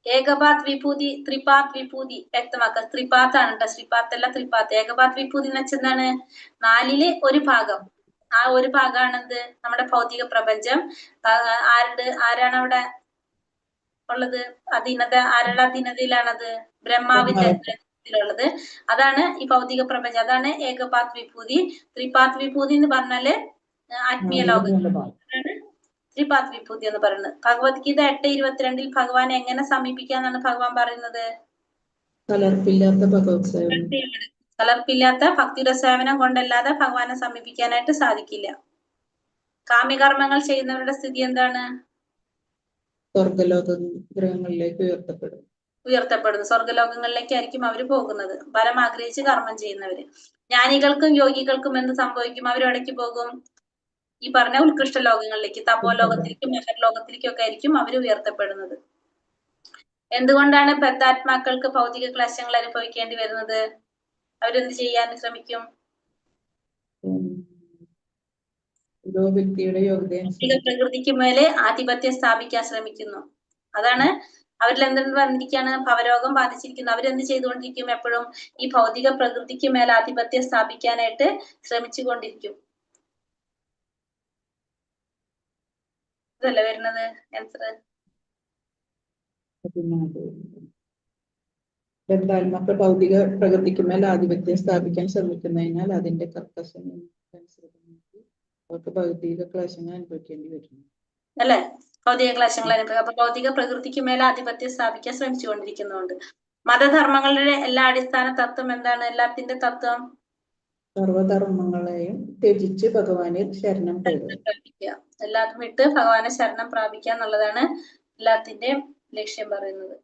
ഏകപാത് വിഭൂതി, ത്രിപാത് വിഭൂതി വ്യക്തമാക്കുക. ത്രിപാത്ത് ആണ് കേട്ടോ, ശ്രീപാത്ത് അല്ല, ത്രിപാത്ത്. ഏകപാത് വിഭൂതി എന്ന് വെച്ചെന്താണ്? 4ൽ 1 ഭാഗം. ആ ഒരു ഭാഗമാണെന്ത്? നമ്മുടെ ഭൗതിക പ്രപഞ്ചം. ആരാണ് അവിടെ ഉള്ളത്? അധീനത. ആരുടെ അധീനതയിലാണത്? ബ്രഹ്മാവിന്റെ അധീനതയിലുള്ളത്. അതാണ് ഈ ഭൗതിക പ്രപഞ്ചം. അതാണ് ഏകപാത് വിഭൂതി. ത്രിപാത് വിഭൂതി എന്ന് പറഞ്ഞാല് ആത്മീയ ലോകം. ത്രിപാത് വിഭൂതി എന്ന് പറയുന്നത്. ഭഗവത്ഗീത 8:22 ഭഗവാനെ എങ്ങനെ സമീപിക്കാന്നാണ് ഭഗവാൻ പറയുന്നത്? കലർപ്പില്ലാത്ത ഭക്തിയുടെ സേവനം കൊണ്ടല്ലാതെ ഭഗവാനെ സമീപിക്കാനായിട്ട് സാധിക്കില്ല. കാമ്യകർമ്മങ്ങൾ ചെയ്യുന്നവരുടെ സ്ഥിതി എന്താണ്? സ്വർഗലോകങ്ങളിലേക്ക് ഉയർത്തപ്പെടുന്നു. സ്വർഗലോകങ്ങളിലേക്കായിരിക്കും അവർ പോകുന്നത്, ഫലം ആഗ്രഹിച്ച് കർമ്മം ചെയ്യുന്നവര്. ജ്ഞാനികൾക്കും യോഗികൾക്കും എന്ത് സംഭവിക്കും? അവരിടയ്ക്ക് പോകും ഈ പറഞ്ഞ ഉത്കൃഷ്ട ലോകങ്ങളിലേക്ക്, തപോലോകത്തിലേക്കും മഹർലോകത്തിലേക്കും ഒക്കെ ആയിരിക്കും അവർ ഉയർത്തപ്പെടുന്നത്. എന്തുകൊണ്ടാണ് ബദ്ധാത്മാക്കൾക്ക് ഭൗതിക ക്ലേശങ്ങൾ അനുഭവിക്കേണ്ടി വരുന്നത്? അവരെന്ത് ചെയ്യാൻ ശ്രമിക്കും? പ്രകൃതിക്ക് മേലെ ആധിപത്യം സ്ഥാപിക്കാൻ ശ്രമിക്കുന്നു. അതാണ് അവരിൽ എന്തെന്ന് പറഞ്ഞിരിക്കുകയാണ്? ഭവരോഗം ബാധിച്ചിരിക്കുന്നു. അവരെന്ത് ചെയ്തുകൊണ്ടിരിക്കും? എപ്പോഴും ഈ ഭൗതിക പ്രകൃതിക്ക് മേലെ ആധിപത്യം സ്ഥാപിക്കാനായിട്ട് ശ്രമിച്ചു കൊണ്ടിരിക്കും. ഇതല്ലേ വരുന്നത് ആൻസർ? ബദ്ധാത്മാക്കൾ ഭൗതിക പ്രകൃതിക്ക് മേൽ ആധിപത്യം സ്ഥാപിക്കാൻ ശ്രമിക്കുന്നതിനാൽ അതിന്റെ കർക്കശമനുസരിച്ച് അവർക്ക് ഭൗതിക ക്ലേശങ്ങൾ അനുഭവിക്കേണ്ടി വരുന്നു അല്ലെ? ഭൗതിക ക്ലേശങ്ങൾ അനുഭവിക്കും. അപ്പൊ ഭൗതിക പ്രകൃതിക്ക് മേലെ ആധിപത്യം സ്ഥാപിക്കാൻ ശ്രമിച്ചുകൊണ്ടിരിക്കുന്നുണ്ട്. മതധർമ്മങ്ങളുടെ എല്ലാ അടിസ്ഥാന തത്വം എന്താണ്? എല്ലാത്തിന്റെ തത്വം സർവധർമ്മങ്ങളെയും ത്യജിച്ച് ഭഗവാനെ ശരണം പ്രാപിക്കുക. എല്ലാതും വിട്ട് ഭഗവാനെ ശരണം പ്രാപിക്കുക എന്നുള്ളതാണ് എല്ലാത്തിന്റെയും ലക്ഷ്യം പറയുന്നത്.